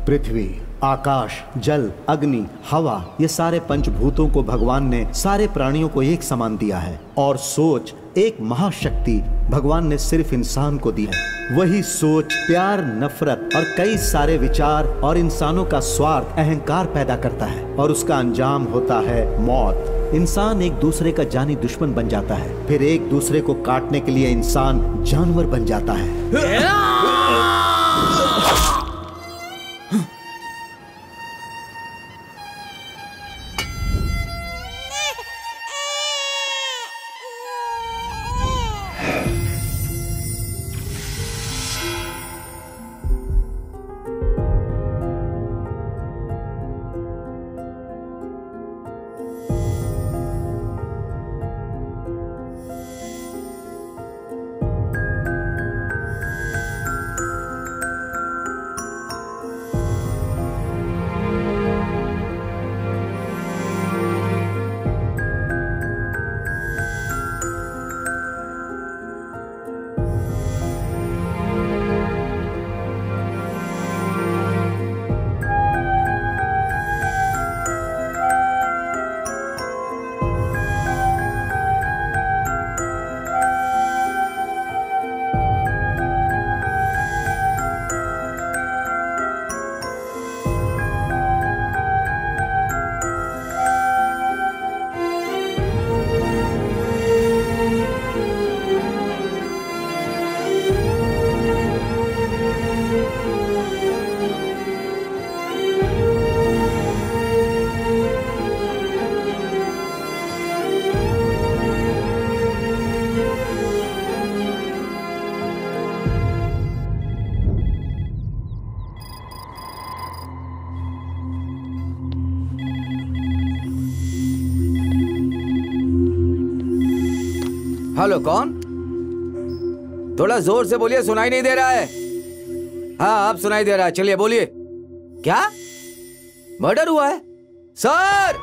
पृथ्वी, आकाश, जल, अग्नि, हवा, ये सारे पंचभूतों को भगवान ने सारे प्राणियों को एक समान दिया है। और सोच, एक महाशक्ति भगवान ने सिर्फ इंसान को दी है। वही सोच प्यार, नफरत और कई सारे विचार और इंसानों का स्वार्थ, अहंकार पैदा करता है और उसका अंजाम होता है मौत। इंसान एक दूसरे का जानी दुश्मन बन जाता है, फिर एक दूसरे को काटने के लिए इंसान जानवर बन जाता है। हेलो, कौन? थोड़ा जोर से बोलिए, सुनाई नहीं दे रहा है। हाँ, अब सुनाई दे रहा है, चलिए बोलिए। क्या मर्डर हुआ है सर?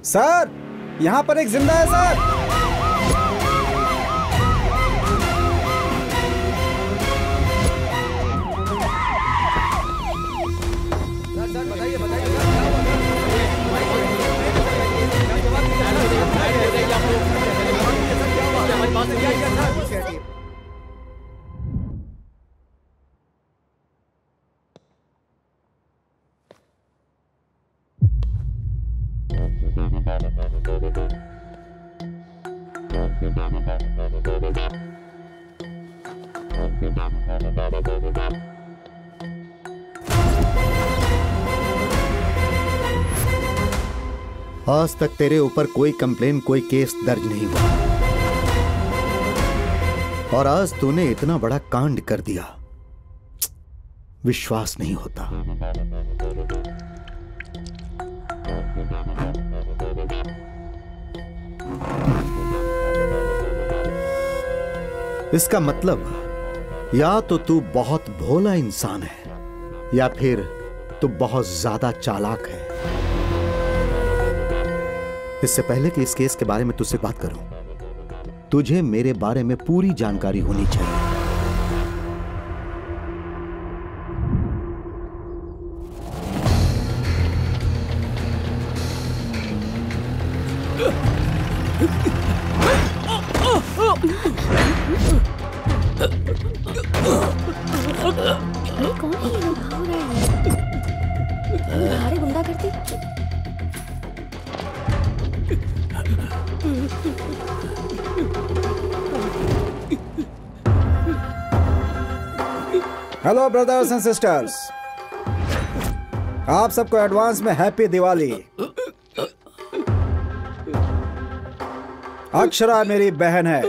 सर, यहाँ पर एक जिंदा है सर। सर बताइए बताइए। आज तक तेरे ऊपर कोई कंप्लेन, कोई केस दर्ज नहीं हुआ, और आज तूने इतना बड़ा कांड कर दिया। विश्वास नहीं होता। इसका मतलब या तो तू बहुत भोला इंसान है या फिर तू बहुत ज्यादा चालाक है। इससे पहले कि इस केस के बारे में तुझसे बात करूं, तुझे मेरे बारे में पूरी जानकारी होनी चाहिए। कौन है ये लोग? भाग रहे हैं। भारे गुंडा करती। हेलो ब्रदर्स एंड सिस्टर्स, आप सबको एडवांस में हैप्पी दिवाली। अक्षरा मेरी बहन है,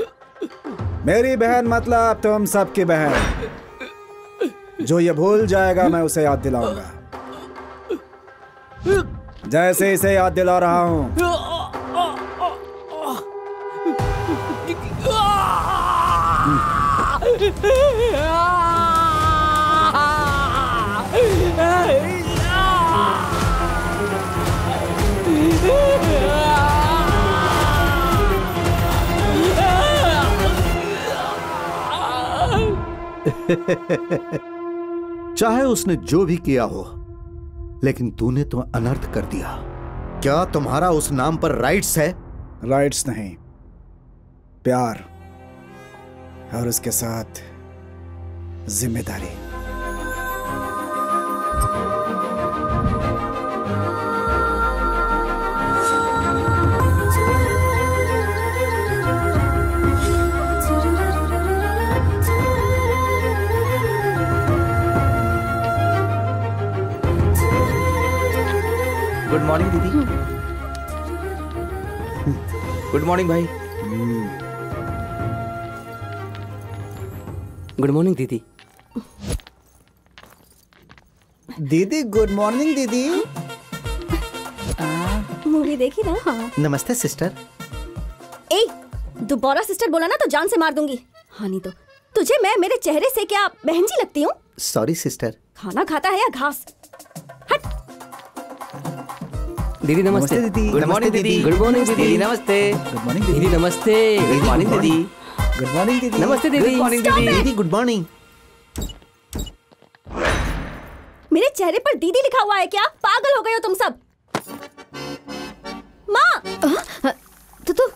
मेरी बहन मतलब तुम सबकी बहन। जो ये भूल जाएगा मैं उसे याद दिलाऊंगा, जैसे इसे याद दिला रहा हूं। चाहे उसने जो भी किया हो, लेकिन तूने तो अनर्थ कर दिया। क्या तुम्हारा उस नाम पर राइट्स है? राइट्स नहीं, प्यार और उसके साथ जिम्मेदारी। गुड मॉर्निंग दीदी। गुड मॉर्निंग भाई। गुड मॉर्निंग दीदी। दीदी गुड मॉर्निंग दीदी। मूवी देखी ना? हाँ। नमस्ते सिस्टर। ए, दोबारा सिस्टर बोला ना तो जान से मार दूंगी। हाँ नहीं तो तुझे मैं मेरे चेहरे से क्या बहन जी लगती हूँ? Sorry sister. खाना खाता है या घास? हट। दीदी नमस्ते। दीदी। गुड मॉर्निंग दीदी। गुड मॉर्निंग दीदी। नमस्ते। गुड मॉर्निंग दीदी दीदी। नमस्ते। गुड मॉर्निंग दीदी। गुड मॉर्निंग दीदी। नमस्ते दीदी। गुड मॉर्निंग दीदी। दीदी गुड मॉर्निंग। मेरे चेहरे पर दीदी लिखा हुआ है क्या? पागल हो गए हो तुम सब? माँ! तो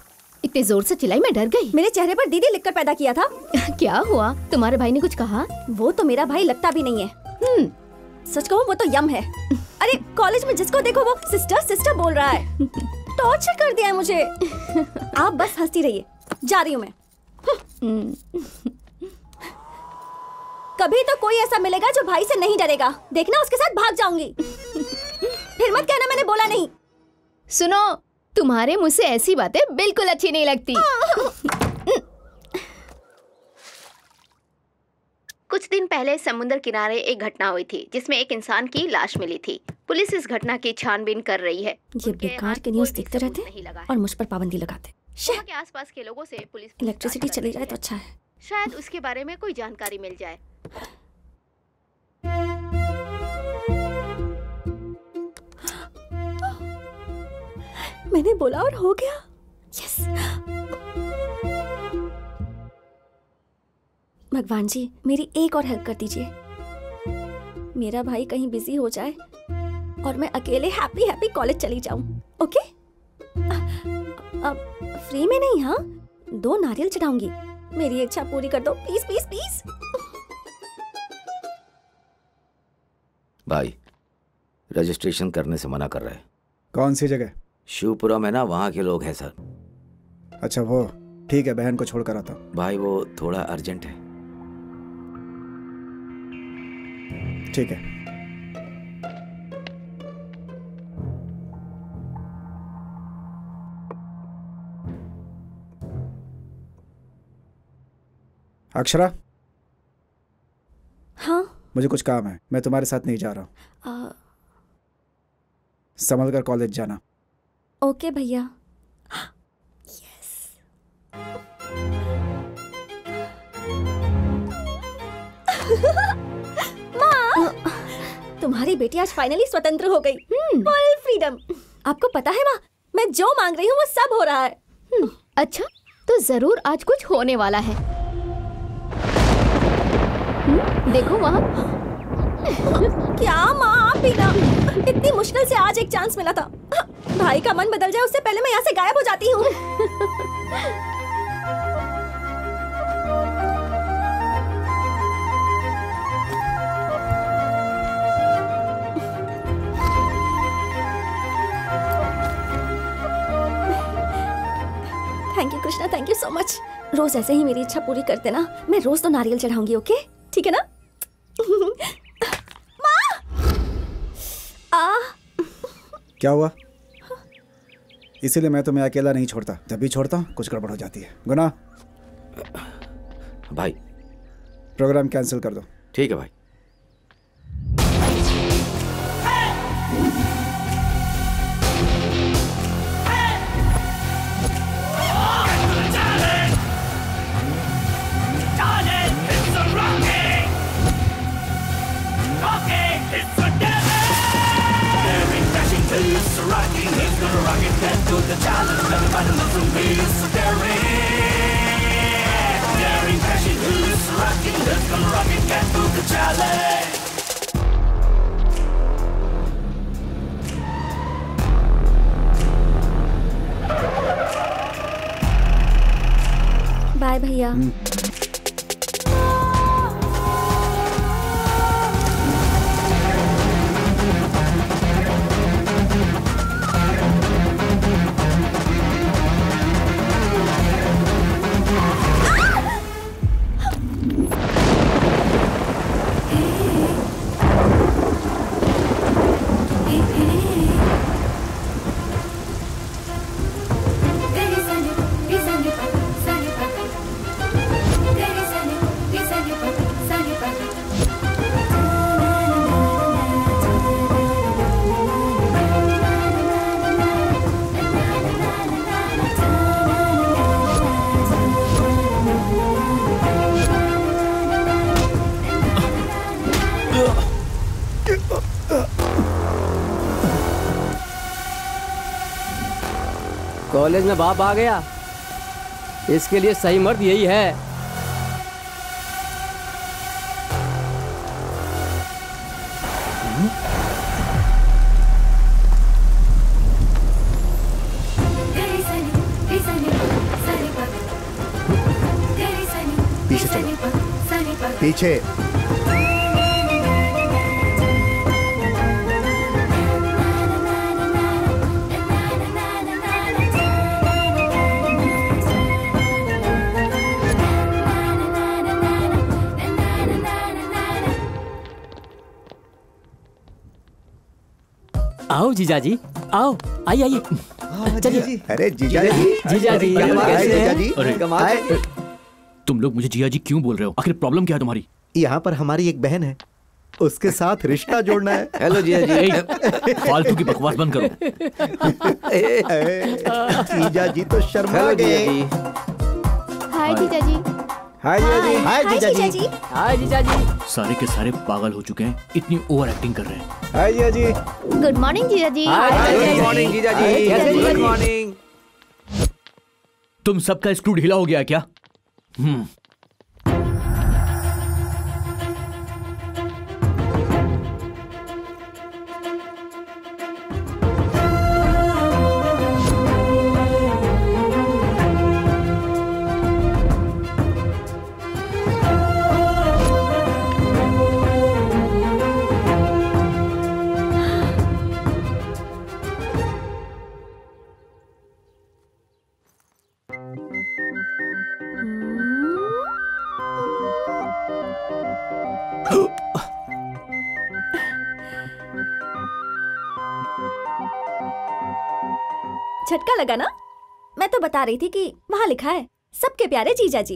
इतने जोर से चिल्लाई, मैं डर गई। मेरे चेहरे पर दीदी लिखकर पैदा किया था। क्या हुआ? तुम्हारे भाई ने कुछ कहा? वो तो मेरा भाई लगता भी नहीं है। सच कहूँ वो तो यम है। अरे कॉलेज में जिसको देखो वो सिस्टर सिस्टर बोल रहा है। टॉर्चर कर दिया है मुझे। आप बस हंसती रहिए, जा रही हूँ मैं। कभी तो कोई ऐसा मिलेगा जो भाई से नहीं डरेगा, देखना उसके साथ भाग जाऊंगी। फिर मत कहना मैंने बोला नहीं। सुनो, तुम्हारे मुंह से ऐसी बातें बिल्कुल अच्छी नहीं लगती। कुछ दिन पहले समुद्र किनारे एक घटना हुई थी जिसमें एक इंसान की लाश मिली थी। पुलिस इस घटना की छानबीन कर रही है। ये बेकार के न्यूज़ देखते रहते और मुझ पर पाबंदी लगाते। वहाँ के आसपास के लोगों से पुलिस इलेक्ट्रिसिटी चली जाए तो अच्छा है। शायद उसके बारे में कोई जानकारी मिल जाए। मैंने बोला और हो गया। यस। भगवान जी मेरी एक और हेल्प कर दीजिए। मेरा भाई कहीं बिजी हो जाए और मैं अकेले हैप्पी हैप्पी कॉलेज चली जाऊं। ओके? अब फ्री में नहीं, हाँ 2 नारियल चढ़ाऊंगी। मेरी इच्छा पूरी कर दो प्लीज प्लीज प्लीज। भाई रजिस्ट्रेशन करने से मना कर रहे हैं। कौन सी जगह? शिवपुरा में ना, वहाँ के लोग हैं सर। अच्छा वो ठीक है, बहन को छोड़कर आता हूँ। भाई वो थोड़ा अर्जेंट है। ठीक है। अक्षरा, हाँ मुझे कुछ काम है, मैं तुम्हारे साथ नहीं जा रहा हूँ। संभल कर कॉलेज जाना। ओके भैया। यस। माँ, तुम्हारी बेटी आज फाइनली स्वतंत्र हो गई। Full freedom. आपको पता है माँ, मैं जो मांग रही हूँ वो सब हो रहा है। अच्छा, तो जरूर आज कुछ होने वाला है। देखो वहाँ। क्या माँ, आप भी ना। इतनी मुश्किल से आज एक चांस मिला था। भाई का मन बदल जाए उससे पहले मैं यहाँ से गायब हो जाती हूँ। Thank you Krishna, thank you so much. रोज ऐसे ही मेरी इच्छा पूरी कर देना। मैं रोज तो नारियल चढ़ाऊंगी। ओके ठीक है ना? क्या हुआ? इसीलिए मैं तुम्हें अकेला नहीं छोड़ता। जब भी छोड़ता हूँ कुछ गड़बड़ हो जाती है। गुना भाई प्रोग्राम कैंसिल कर दो। ठीक है भाई। बाय भैया। कॉलेज में बाप आ गया, इसके लिए सही मर्द यही है। पीछे चलो, पीछे। आओ जीजाजी, आओ, आइए आइए, चलिए। अरे जीजा जी, जीजा जी, जीजा जी, अरे तुम लोग मुझे जिया जी क्यों बोल रहे हो? आखिर प्रॉब्लम क्या है तुम्हारी? यहाँ पर हमारी एक बहन है, उसके साथ रिश्ता जोड़ना है। हेलो जिया जी। फालतू की बकवास बंद करो। जीजा जी तो शर्मा गए। हाय जीजा जी। हाय जीजा जी। हाय जीजा जी। हाय जीजाजी। सारे के सारे पागल हो चुके हैं, इतनी ओवर एक्टिंग कर रहे हैं। हाय जीजा जी। गुड मॉर्निंग जीजा जी। गुड मॉर्निंग जीजा जी। Good morning. तुम सबका स्क्रू ढीला हो गया है क्या? झटका लगा ना? मैं तो बता रही थी कि वहां लिखा है सबके प्यारे जीजा जी।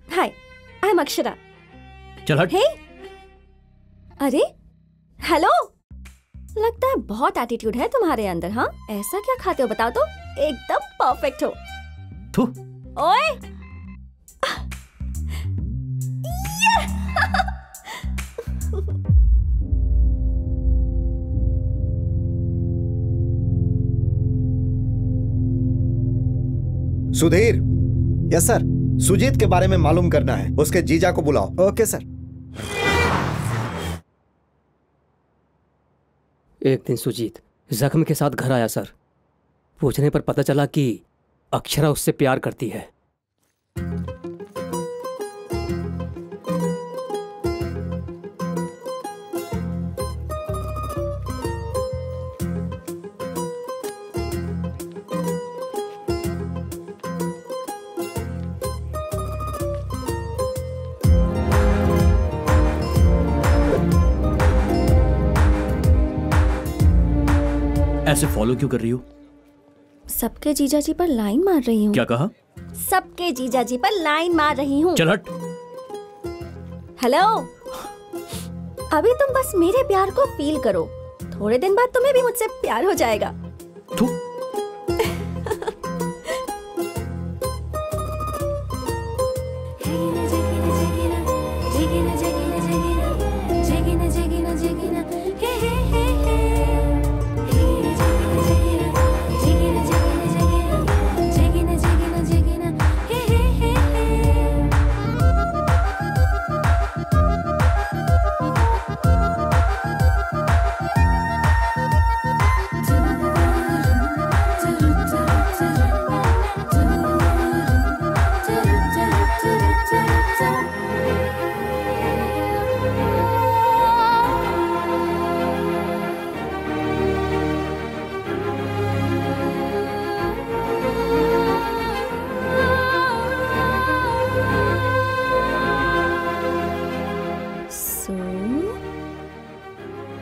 हाय, आई एम अक्षरा। चल हट। हे, अरे हेलो, लगता है बहुत एटीट्यूड है तुम्हारे अंदर। हाँ, ऐसा क्या खाते हो बताओ तो? एकदम परफेक्ट हो। थू। ओए सुधीर। Yes sir. सुजीत के बारे में मालूम करना है, उसके जीजा को बुलाओ। Okay sir. एक दिन सुजीत जख्म के साथ घर आया सर। पूछने पर पता चला कि अक्षरा उससे प्यार करती है। ऐसे फॉलो क्यों कर रही हो? सबके जीजा जी पर लाइन मार रही हूँ। क्या कहा? सबके जीजा जी पर लाइन मार रही हूँ। चल हट। हेलो, अभी तुम बस मेरे प्यार को फील करो, थोड़े दिन बाद तुम्हें भी मुझसे प्यार हो जाएगा। तू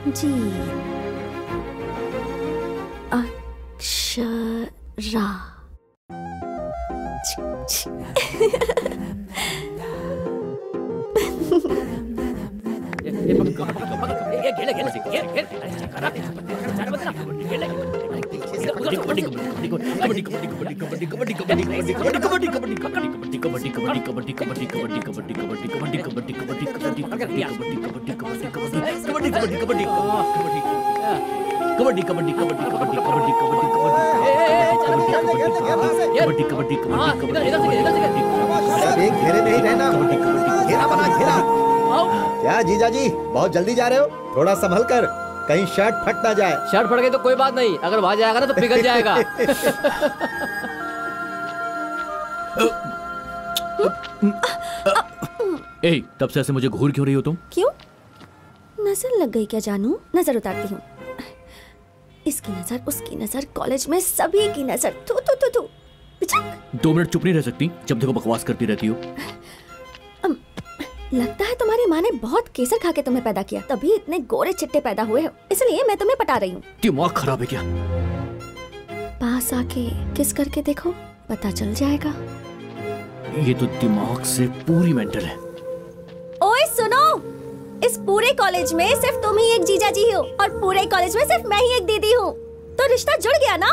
जी अक्षरा। सब एक घेरे में ही रहना। घेरा बना, घेरा। क्या जीजा जी बहुत जल्दी जा रहे हो? थोड़ा संभल कर, कहीं शर्ट फट ना जाए। शर्ट फट गई तो कोई बात नहीं, अगर वहां जाएगा ना तो पिघल जाएगा। ए, तब से ऐसे मुझे घूर क्यों रही हो तुम? क्यों? नजर लग गई क्या जानू? नजर उतारती हूँ। इसकी नजर, उसकी नजर, कॉलेज में सभी की नजर। तू तू तू तू 2 मिनट चुप नहीं रह सकती? जब देखो बकवास करती रहती हो। लगता है तुम्हारी माँ ने बहुत केसर खा के तुम्हें पैदा किया, तभी इतने गोरे चिट्टे पैदा हुए हो, इसलिए मैं तुम्हें पटा रही हूँ। दिमाग खराब है क्या? पास आके किस करके देखो, पता चल जाएगा। ये तो दिमाग से पूरी मेंटल है। ओए सुनो, इस पूरे कॉलेज में सिर्फ तुम ही एक जीजा जी हो और पूरे कॉलेज में सिर्फ मैं ही एक दीदी हूँ, तो रिश्ता जुड़ गया ना।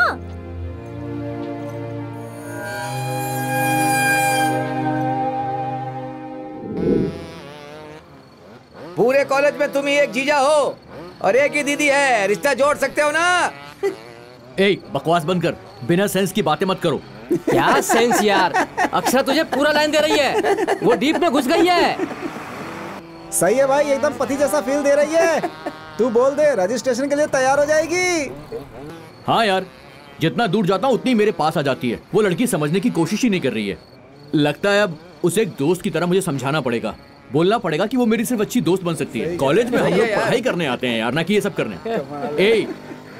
पूरे कॉलेज में तुम ही एक जीजा हो और एक ही दीदी है, रिश्ता जोड़ सकते हो ना? ए, बकवास बंद कर, बिना सेंस की बातें मत करो। क्या सेंस यार, अक्षरा तुझे पूरा लाइन दे रही है, वो डीप में घुस गई है। सही है भाई, एकदम पति जैसा फील दे रही है। तू बोल दे, रजिस्ट्रेशन के लिए तैयार हो जाएगी। हाँ यार, जितना दूर जाता हूँ उतनी मेरे पास आ जाती है। वो लड़की समझने की कोशिश ही नहीं कर रही है। लगता है अब उसे एक दोस्त की तरह मुझे समझाना पड़ेगा, बोलना पड़ेगा कि वो मेरी सिर्फ अच्छी दोस्त बन सकती है। कॉलेज में हम लोग पढ़ाई करने आते हैं यार, ना कि ये सब करने। ए,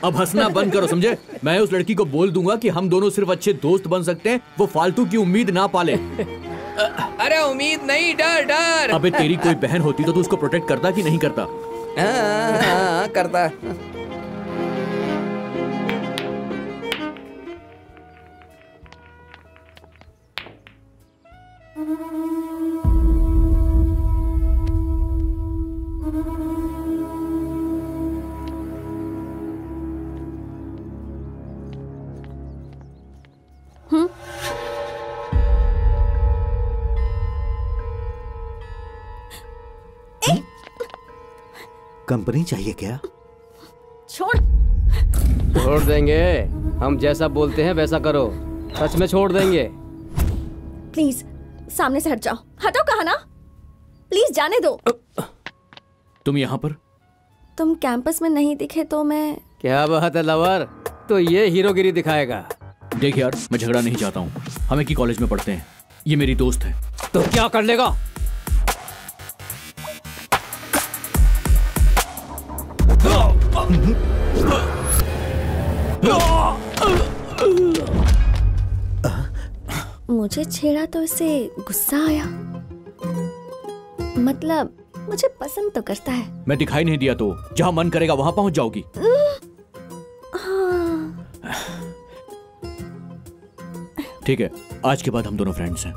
अब हंसना बंद करो, समझे? मैं उस लड़की को बोल दूंगा कि हम दोनों सिर्फ अच्छे दोस्त बन सकते हैं, वो फालतू की उम्मीद ना पाले। अरे उम्मीद नहीं, डर डर। अबे तेरी कोई बहन होती तो तू उसको प्रोटेक्ट करता कि नहीं करता? हाँ, करता। कंपनी चाहिए क्या? छोड़ देंगे, हम जैसा बोलते हैं वैसा करो, सच में छोड़ देंगे। प्लीज सामने से हट जाओ। हटो कहा ना, प्लीज जाने दो। तुम यहाँ पर? तुम कैंपस में नहीं दिखे तो मैं। क्या बात है लवर, तो ये हीरोगिरी दिखाएगा। देख यार, मैं झगड़ा नहीं चाहता हूँ, हम एक ही कॉलेज में पढ़ते हैं, ये मेरी दोस्त है। तो क्या कर लेगा? मुझे छेड़ा तो इसे गुस्सा आया, मतलब मुझे पसंद तो करता है। मैं दिखाई नहीं दिया तो जहाँ मन करेगा वहाँ पहुँच जाओगी। हाँ। ठीक है, आज के बाद हम दोनों फ्रेंड्स हैं।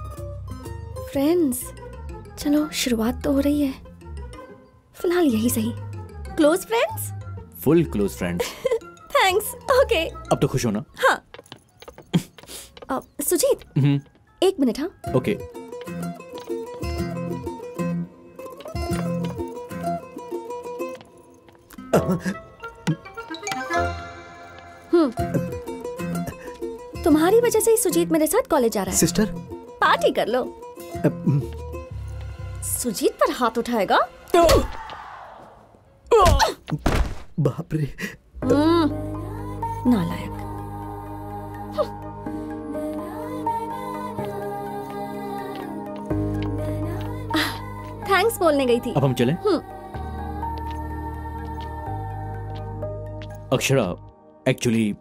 फ्रेंड्स? चलो शुरुआत तो हो रही है, फिलहाल यही सही। Close friends? Full close friends. Thanks. Okay. अब तो खुश हो ना? हाँ। सुजीत, एक मिनट। हाँ, ओके। तुम्हारी वजह से ही सुजीत मेरे साथ कॉलेज जा रहा है। सिस्टर, पार्टी कर लो। सुजीत पर हाथ उठाएगा? बाप रे। नालायक। थैंक्स बोलने गई थी। अब हम चलें? अक्षरा, एक्चुअली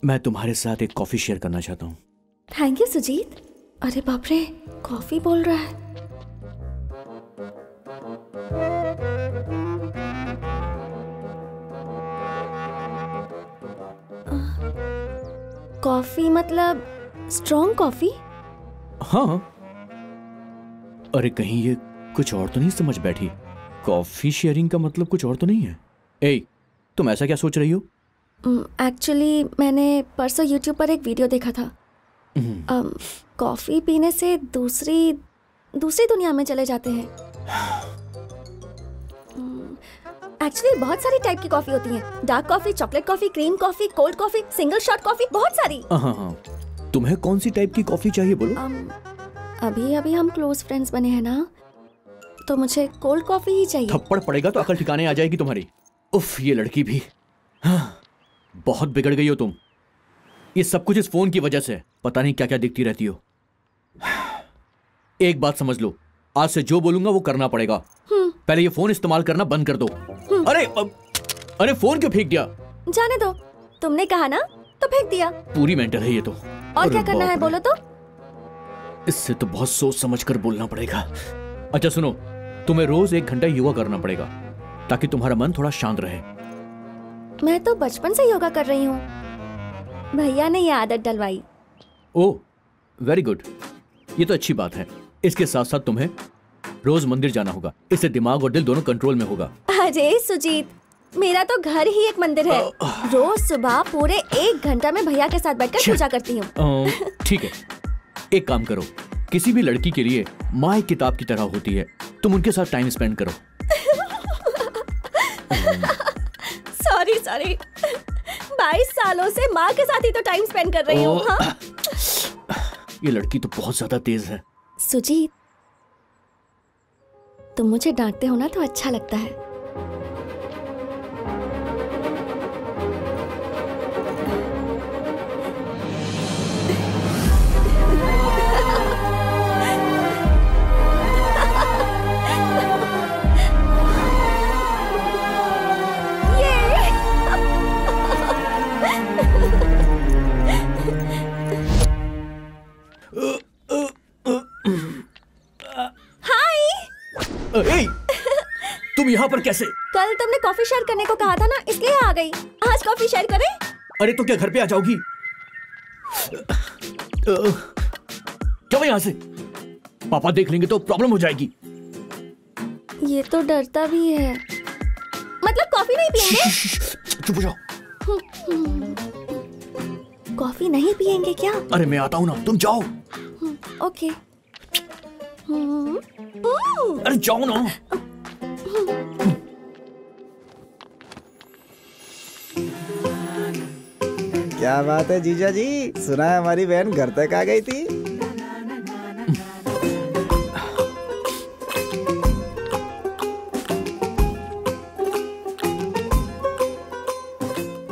मैं तुम्हारे साथ एक कॉफी शेयर करना चाहता हूँ। Thank you Sujit. अरे बाप रे, कॉफी बोल रहा है। कॉफी मतलब स्ट्रॉन्ग कॉफी? हाँ। अरे कहीं ये कुछ और तो नहीं समझ बैठी? कॉफी शेयरिंग का मतलब कुछ और तो नहीं है? ए, तुम ऐसा क्या सोच रही हो? एक्चुअली मैंने परसों YouTube पर एक वीडियो देखा था। कॉफी पीने से दूसरी दुनिया में चले जाते हैं। एक्चुअली बहुत सारी टाइप की कॉफी होती है। Dark coffee, chocolate coffee, cream coffee, cold coffee, single shot coffee, बहुत सारी। हाँ, तुम्हें कौन सी टाइप की कॉफी चाहिए बोलो? अभी हम क्लोज फ्रेंड्स बने हैं ना, तो मुझे कोल्ड कॉफी ही चाहिए। थप्पड़ पड़ेगा तो अकल ठिकाने आ जाएगी तुम्हारी। उफ, ये लड़की भी। हाँ, बहुत बिगड़ गई हो तुम। ये सब कुछ इस फोन की वजह से। पता नहीं क्या क्या दिखती रहती हो। एक बात समझ लो, आज से जो बोलूंगा वो करना पड़ेगा। पहले ये फोन इस्तेमाल करना बंद कर दो। अरे फोन क्यों फेंक दिया? जाने दो, तुमने कहा ना तो फेंक दिया। पूरी मेंटल है ये तो। और क्या करना है बोलो तो? इससे तो बहुत सोच समझ कर बोलना पड़ेगा। अच्छा सुनो, तुम्हें रोज 1 घंटा योगा करना पड़ेगा ताकि तुम्हारा मन थोड़ा शांत रहे। मैं तो बचपन से योगा कर रही हूँ, भैया ने ये आदत डलवाई। ओह, वेरी गुड। ये तो अच्छी बात है। इसके साथ साथ तुम्हें रोज मंदिर जाना होगा। इससे दिमाग और दिल दोनों कंट्रोल में होगा। अरे सुजीत, मेरा तो घर ही एक मंदिर है। रोज सुबह पूरे 1 घंटा में भैया के साथ बैठकर पूजा करती हूँ। ठीक है, एक काम करो, किसी भी लड़की के लिए माँ एक किताब की तरह होती है। तुम उनके साथ टाइम स्पेंड करो। सॉरी 22 सालों से माँ के साथ ही तो टाइम स्पेंड कर रही हूँ। हाँ? ये लड़की तो बहुत ज्यादा तेज है। सुजीत, तुम मुझे डांटते हो ना तो अच्छा लगता है। तुम यहाँ पर कैसे? कल तुमने कॉफी शेयर करने को कहा था ना, इसलिए आ गई। आज कॉफी शेयर करें? अरे तो क्या घर पे आ जाओगी? जाओ यहाँ से, पापा देख लेंगे तो प्रॉब्लम हो जाएगी। ये तो डरता भी है। मतलब कॉफी नहीं पियेंगे? चुप हो जाओ। कॉफी नहीं पियेंगे क्या? अरे मैं आता हूँ ना, तुम जाओ। ओके। अरे जाओ ना। क्या बात है जीजा जी, सुना है हमारी बहन घर तक आ गई थी।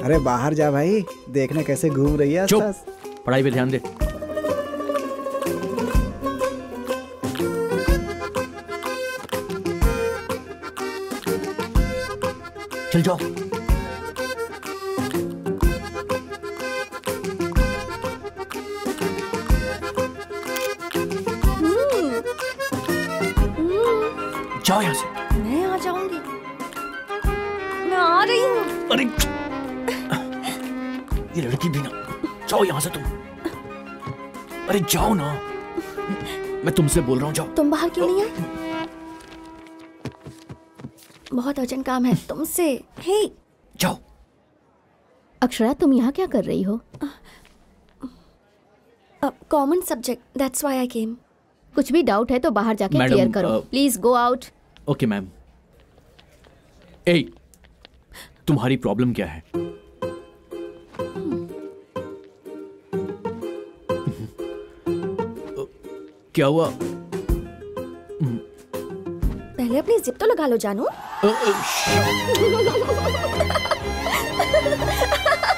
अरे बाहर जा भाई, देखने कैसे घूम रही है आसपास। पढ़ाई पे ध्यान दे। चल जाओ। जाओ यहाँ से। मैं आ जाऊंगी, मैं आ रही हूँ। अरे ये लड़की भी ना, जाओ यहाँ से तुम। अरे जाओ ना, मैं तुमसे बोल रहा हूँ, जाओ। तुम बाहर क्यों नहीं आए? बहुत अर्जेंट काम है तुमसे। हे जाओ। अक्षरा, तुम यहाँ क्या कर रही हो? Common subject, that's why I came. कुछ भी डाउट है तो बाहर जाके मैडम, क्लियर करो। Please go out. Okay ma'am. ए, तुम्हारी प्रॉब्लम क्या है? क्या हुआ? पहले अपनी जिप तो लगा लो जानू।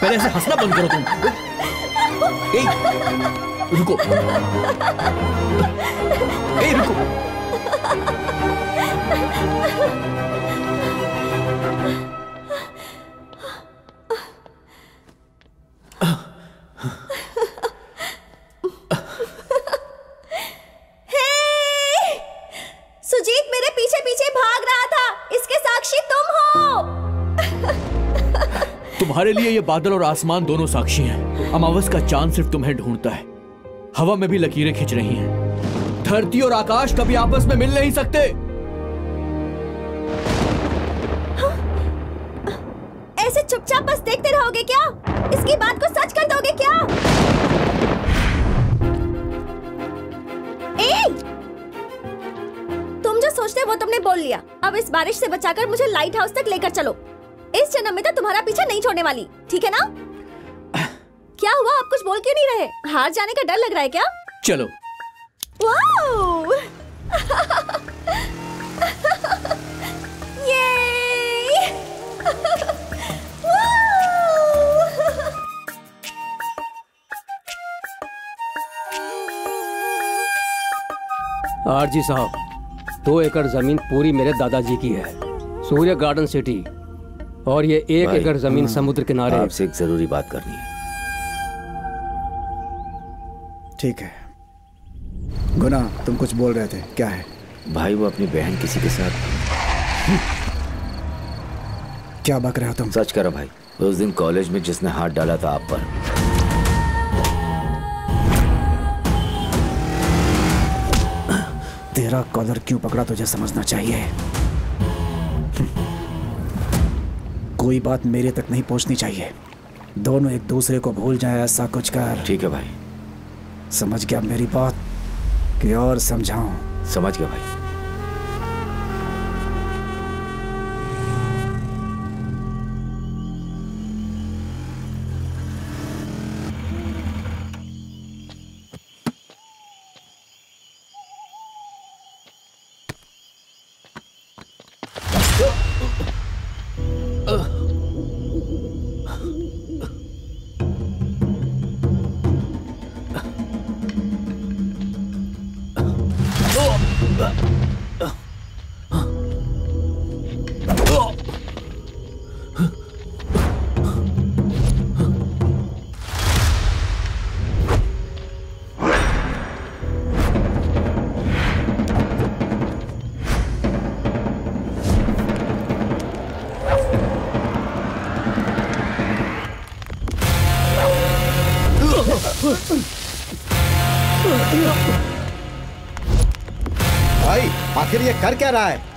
पहले ऐसे हंसना बंद करो तुम। ए, रुको। ए, रुको। सुजीत मेरे पीछे पीछे भाग रहा था, इसके साक्षी तुम हो। तुम्हारे लिए ये बादल और आसमान दोनों साक्षी हैं। अमावस का चांद सिर्फ तुम्हें ढूंढता है। हवा में भी लकीरें खिंच रही हैं। धरती और आकाश कभी आपस में मिल नहीं सकते। ऐसे चुपचाप बस देखते रहोगे क्या? इसकी बात को सच कर दोगे क्या? तुम जो सोचते वो तुमने बोल लिया। अब इस बारिश से बचाकर मुझे लाइट हाउस तक लेकर चलो। इस जन्म में तो तुम्हारा पीछा नहीं छोड़ने वाली, ठीक है ना? क्या हुआ, आप कुछ बोल क्यों नहीं रहे? हार जाने का डर लग रहा है क्या? चलो। वाओ! ये! आरजी साहब, 2 एकड़ जमीन पूरी मेरे दादाजी की है, सूर्य गार्डन सिटी, और ये 1 एकड़ जमीन समुद्र किनारे। आपसे एक जरूरी बात करनी है। ठीक है। गुना, तुम कुछ बोल रहे थे, क्या है? भाई वो अपनी बहन किसी के साथ। क्या बक रहे हो तुम? सच करो भाई, उस दिन कॉलेज में जिसने हाथ डाला था आप पर, तेरा कॉलर क्यों पकड़ा तुझे समझना चाहिए। कोई बात मेरे तक नहीं पहुंचनी चाहिए। दोनों एक दूसरे को भूल जाए, ऐसा कुछ कर। ठीक है भाई। समझ गया मेरी बात कि और समझाऊं? समझ गया भाई। भाई आखिर ये कर क्या रहा है?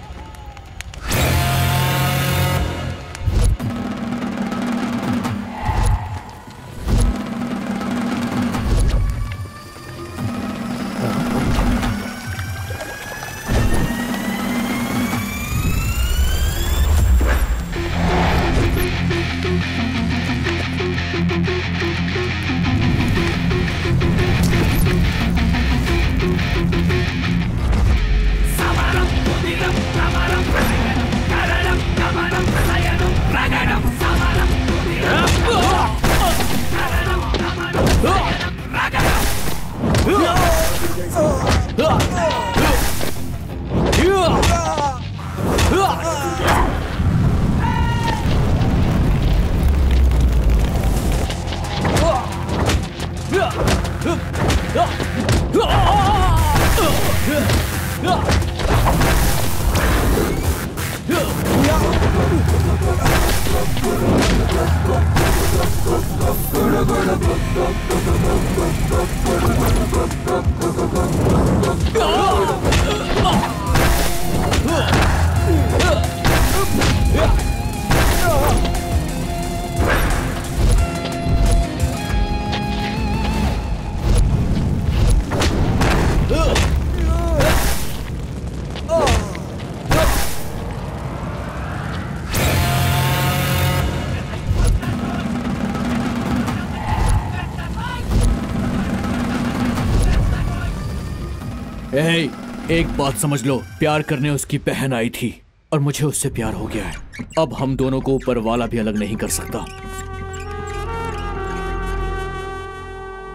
एक बात समझ लो, प्यार करने उसकी बहन आई थी और मुझे उससे प्यार हो गया है। अब हम दोनों को ऊपर वाला भी अलग नहीं कर सकता।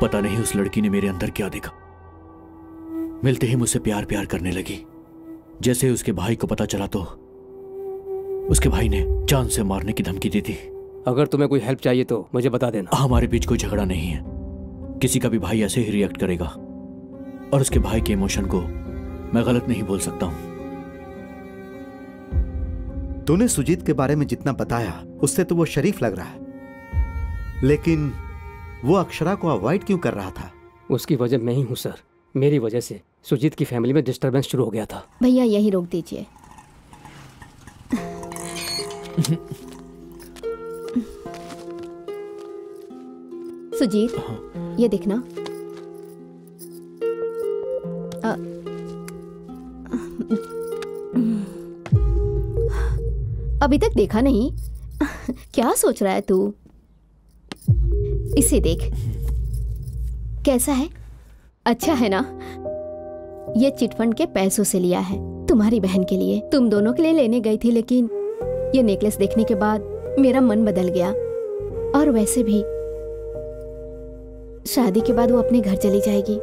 पता नहीं उस लड़की ने मेरे अंदर क्या देखा, मिलते ही मुझसे प्यार प्यार करने लगी। जैसे ही उसके भाई को पता चला तो उसके भाई ने जान से मारने की धमकी दी थी। अगर तुम्हें कोई हेल्प चाहिए तो मुझे बता देना। हमारे बीच कोई झगड़ा नहीं है, किसी का भी भाई ऐसे ही रिएक्ट करेगा और उसके भाई के इमोशन को मैं गलत नहीं बोल सकता हूं। तूने सुजीत के बारे में जितना बताया उससे तो वो शरीफ लग रहा है, लेकिन वो अक्षरा को अवॉइड क्यों कर रहा था? उसकी वजह मैं ही हूँ सर। मेरी वजह से सुजीत की फैमिली में डिस्टरबेंस शुरू हो गया था। भैया यही रोक दीजिए। सुजीत, ये देखना। अभी तक देखा नहीं? क्या सोच रहा है तू? इसे देख, कैसा है? अच्छा है ना? ये चिटफंड के पैसों से लिया है तुम्हारी बहन के लिए। तुम दोनों के लिए लेने गई थी, लेकिन ये नेकलेस देखने के बाद मेरा मन बदल गया। और वैसे भी शादी के बाद वो अपने घर चली जाएगी।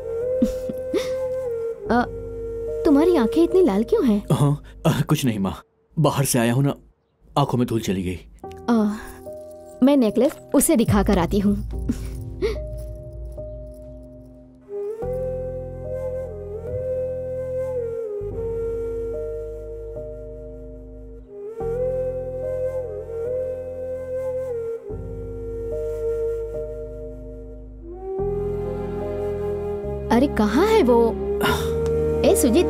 तुम्हारी आंखें इतनी लाल क्यों हैं? कुछ नहीं माँ, बाहर से आया हूं ना, आंखों में धूल चली गई। मैं नेकलेस उसे दिखा कर आती हूँ। अरे कहाँ है वो? ए सुजीत,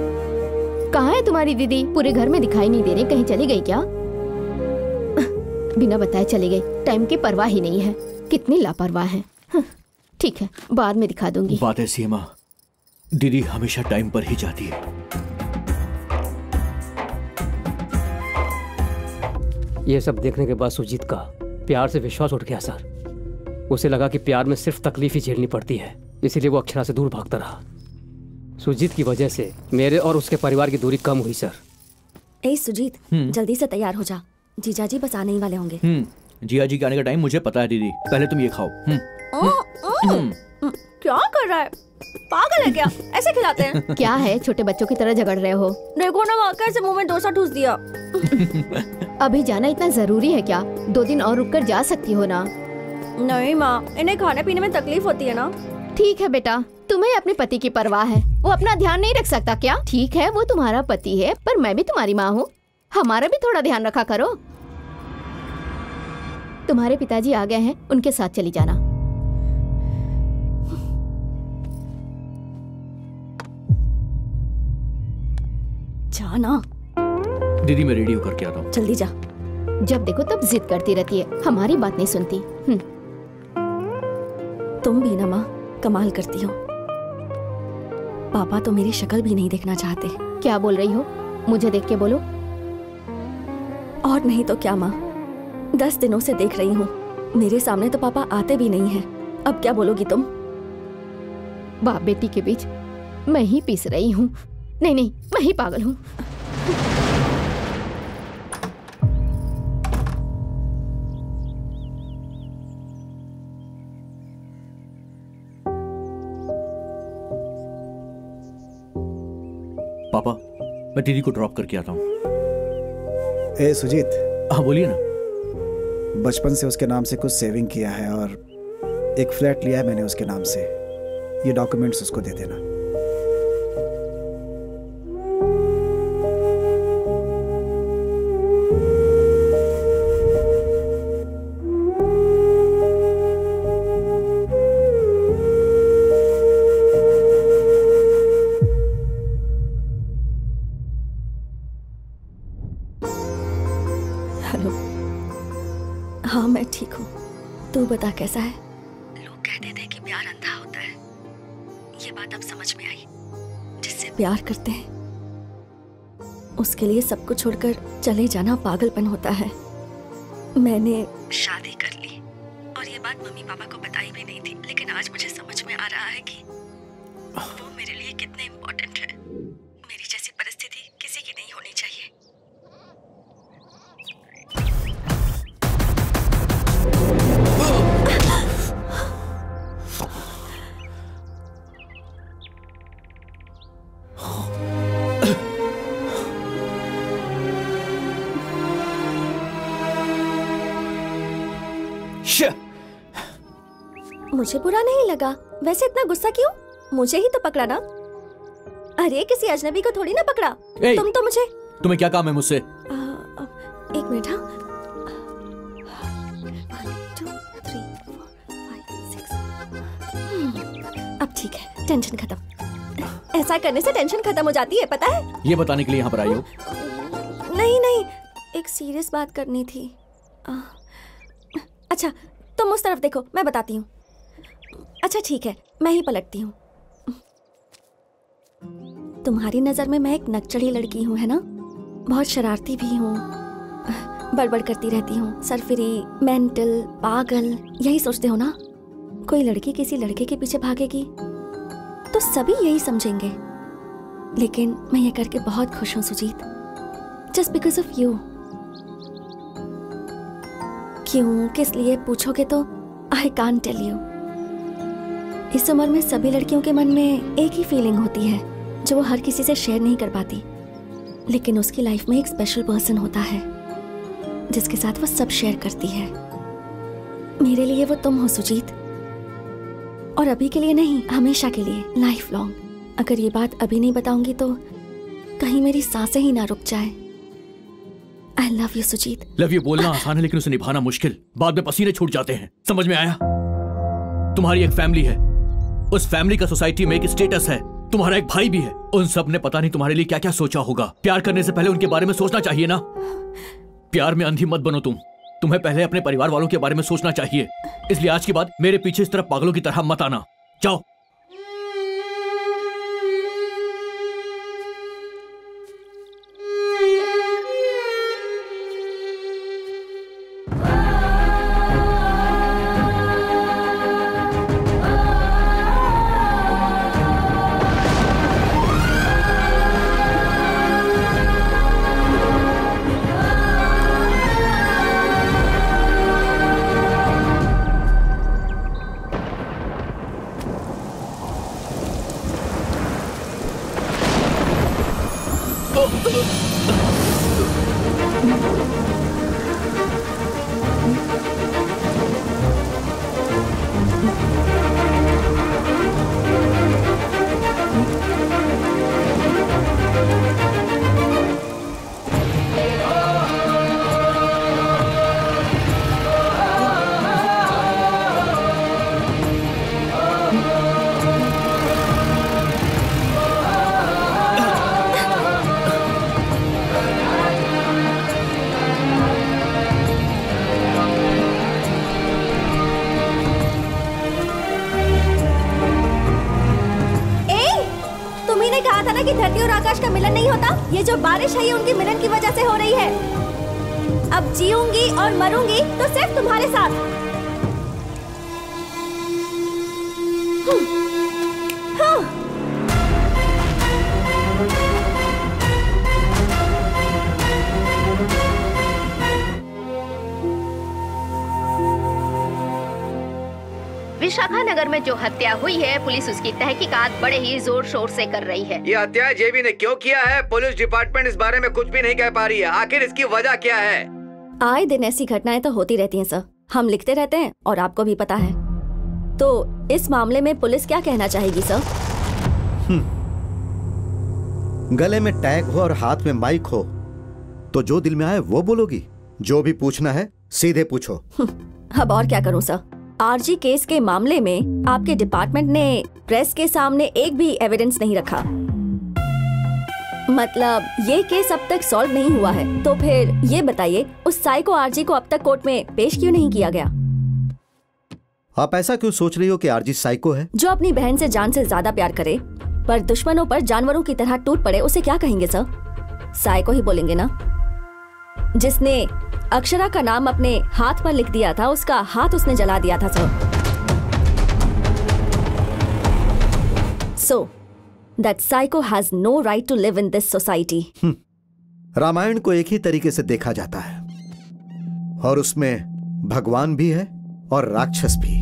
कहाँ है तुम्हारी दीदी? पूरे घर में दिखाई नहीं दे रही, कहीं चली गई क्या? बिना बताए चली गई, टाइम की परवाह ही नहीं है। कितनी लापरवाह है। ठीक है, बाद में दिखा दूंगी। बात ऐसी है माँ, दीदी हमेशा टाइम पर ही जाती है। ये सब देखने के बाद सुजीत का प्यार से विश्वास उठ गया सर। उसे लगा कि प्यार में सिर्फ तकलीफ ही झेलनी पड़ती है, इसीलिए वो अक्षरा से दूर भागता रहा। सुजीत की वजह से मेरे और उसके परिवार की दूरी कम हुई सर। ए सुजीत, जल्दी से तैयार हो जा, जीजाजी बस आने ही वाले होंगे। जिया जी के आने का टाइम मुझे पता है दीदी, पहले तुम ये खाओ। क्या कर रहा है? पागल है क्या? ऐसे खिलाते हैं? क्या है, छोटे बच्चों की तरह झगड़ रहे हो? देखो ना, वहाँ कैसे मुंह में डोसा ठूस दिया। अभी जाना इतना जरूरी है क्या? 2 दिन और रुक कर जा सकती हो ना? नहीं माँ, इन्हें खाने पीने में तकलीफ होती है ना। ठीक है बेटा, तुम्हें अपने पति की परवाह है, वो अपना ध्यान नहीं रख सकता क्या? ठीक है, वो तुम्हारा पति है, पर मैं भी तुम्हारी माँ हूँ, हमारा भी थोड़ा ध्यान रखा करो। तुम्हारे पिताजी आ गए हैं, उनके साथ चली जाना। जाना। दीदी मैं रेडी होकर के आता हूँ। जल्दी जा। जब देखो तब जिद करती रहती है, हमारी बात नहीं सुनती। तुम भी ना माँ, कमाल करती हो। पापा तो मेरी शक्ल भी नहीं देखना चाहते। क्या बोल रही हो? मुझे देख के बोलो। और नहीं तो क्या माँ, 10 दिनों से देख रही हूँ, मेरे सामने तो पापा आते भी नहीं हैं। अब क्या बोलोगी तुम? बाप बेटी के बीच मैं ही पीस रही हूँ। नहीं नहीं, मैं ही पागल हूँ। पापा, मैं दीदी को ड्रॉप करके आता हूँ। ए सुजीत। हाँ बोलिए ना। बचपन से उसके नाम से कुछ सेविंग किया है और एक फ्लैट लिया है मैंने उसके नाम से। ये डॉक्यूमेंट्स उसको दे देना। हेलो। हाँ मैं ठीक हूँ, तू बता कैसा है? लोग कहते थे कि प्यार अंधा होता है, ये बात अब समझ में आई। जिससे प्यार करते हैं उसके लिए सब कुछ छोड़कर चले जाना पागलपन होता है। मैंने शादी कर ली और ये बात मम्मी पापा को बताई भी नहीं थी, लेकिन आज मुझे समझ में आ रहा है कि वो मेरे लिए कितने इम्पोर्टेंट है। मुझे बुरा नहीं लगा। वैसे इतना गुस्सा क्यों? मुझे ही तो पकड़ा ना। अरे किसी अजनबी को थोड़ी ना पकड़ा। तुम तो मुझे। तुम्हें क्या काम है मुझसे? एक मिनट। हाँ 1 2 3 4 5 6। अब ठीक है, टेंशन खत्म। ऐसा करने से टेंशन खत्म हो जाती है, पता है? ये बताने के लिए यहाँ पर आई हो? नहीं नहीं, एक सीरियस बात करनी थी। अच्छा तुम उस तरफ देखो, मैं बताती हूँ। अच्छा ठीक है, मैं ही पलटती हूँ। तुम्हारी नजर में मैं एक नकचढ़ी लड़की हूँ, है ना? बहुत शरारती भी हूँ, बड़बड़ करती रहती हूँ, सरफिरी, मेंटल, पागल, यही सोचते हो ना? कोई लड़की किसी लड़के के पीछे भागेगी तो सभी यही समझेंगे, लेकिन मैं ये करके बहुत खुश हूँ Sujit, just because of you. क्यों, किस लिए पूछोगे तो आई कांट टेल यू। इस उम्र में सभी लड़कियों के मन में एक ही फीलिंग होती है जो वो हर किसी से शेयर नहीं कर पाती, लेकिन उसकी लाइफ में एक स्पेशल पर्सन होता है जिसके साथ वो सब शेयर करती है। मेरे लिए वो तुम हो सुजीत, और अभी के लिए नहीं, हमेशा के लिए, लाइफ लॉन्ग। अगर ये बात अभी नहीं बताऊंगी तो कहीं मेरी सांसें ही ना रुक जाए। I love you Sujit. Love you बोलना आसान है लेकिन उसे निभाना मुश्किल। बाद में पसीने छूट जाते हैं, समझ में आया? तुम्हारी एक फैमिली है, उस फैमिली का सोसाइटी में एक स्टेटस है, तुम्हारा एक भाई भी है। उन सब ने पता नहीं तुम्हारे लिए क्या क्या सोचा होगा। प्यार करने से पहले उनके बारे में सोचना चाहिए ना। प्यार में अंधी मत बनो तुम्हें पहले अपने परिवार वालों के बारे में सोचना चाहिए। इसलिए आज के बाद मेरे पीछे इस तरह पागलों की तरह मत आना। जाओ। ये जो बारिश है ये उनके मिलन की वजह से हो रही है। अब जीऊंगी और मरूंगी तो सिर्फ तुम्हारे साथ। विशाखानगर में जो हत्या हुई है, पुलिस उसकी तहकीकात बड़े ही जोर शोर से कर रही है। ये हत्या जेबी ने क्यों किया है, पुलिस डिपार्टमेंट इस बारे में कुछ भी नहीं कह पा रही है। आखिर इसकी वजह क्या है? आए दिन ऐसी घटनाएं तो होती रहती हैं सर, हम लिखते रहते हैं और आपको भी पता है। तो इस मामले में पुलिस क्या कहना चाहेगी सर? गले में टैग हो और हाथ में माइक हो तो जो दिल में आए वो बोलोगी। जो भी पूछना है सीधे पूछो। अब और क्या करूं सर? आरजी केस के मामले में आपके डिपार्टमेंट ने प्रेस के सामने एक भी एविडेंस नहीं रखा। मतलब ये केस अब तक सॉल्व नहीं हुआ है, तो फिर ये बताइए उस साइको आरजी को अब तक कोर्ट में पेश क्यों नहीं किया गया? आप ऐसा क्यों सोच रही हो कि आरजी साइको है? जो अपनी बहन से जान से ज्यादा प्यार करे पर दुश्मनों पर जानवरों की तरह टूट पड़े, उसे क्या कहेंगे सर? साइको ही बोलेंगे ना। जिसने अक्षरा का नाम अपने हाथ पर लिख दिया था, उसका हाथ उसने जला दिया था sir. So that psycho has no right to live in this society. Ramayana को एक ही तरीके से देखा जाता है और उसमें भगवान भी है और राक्षस भी।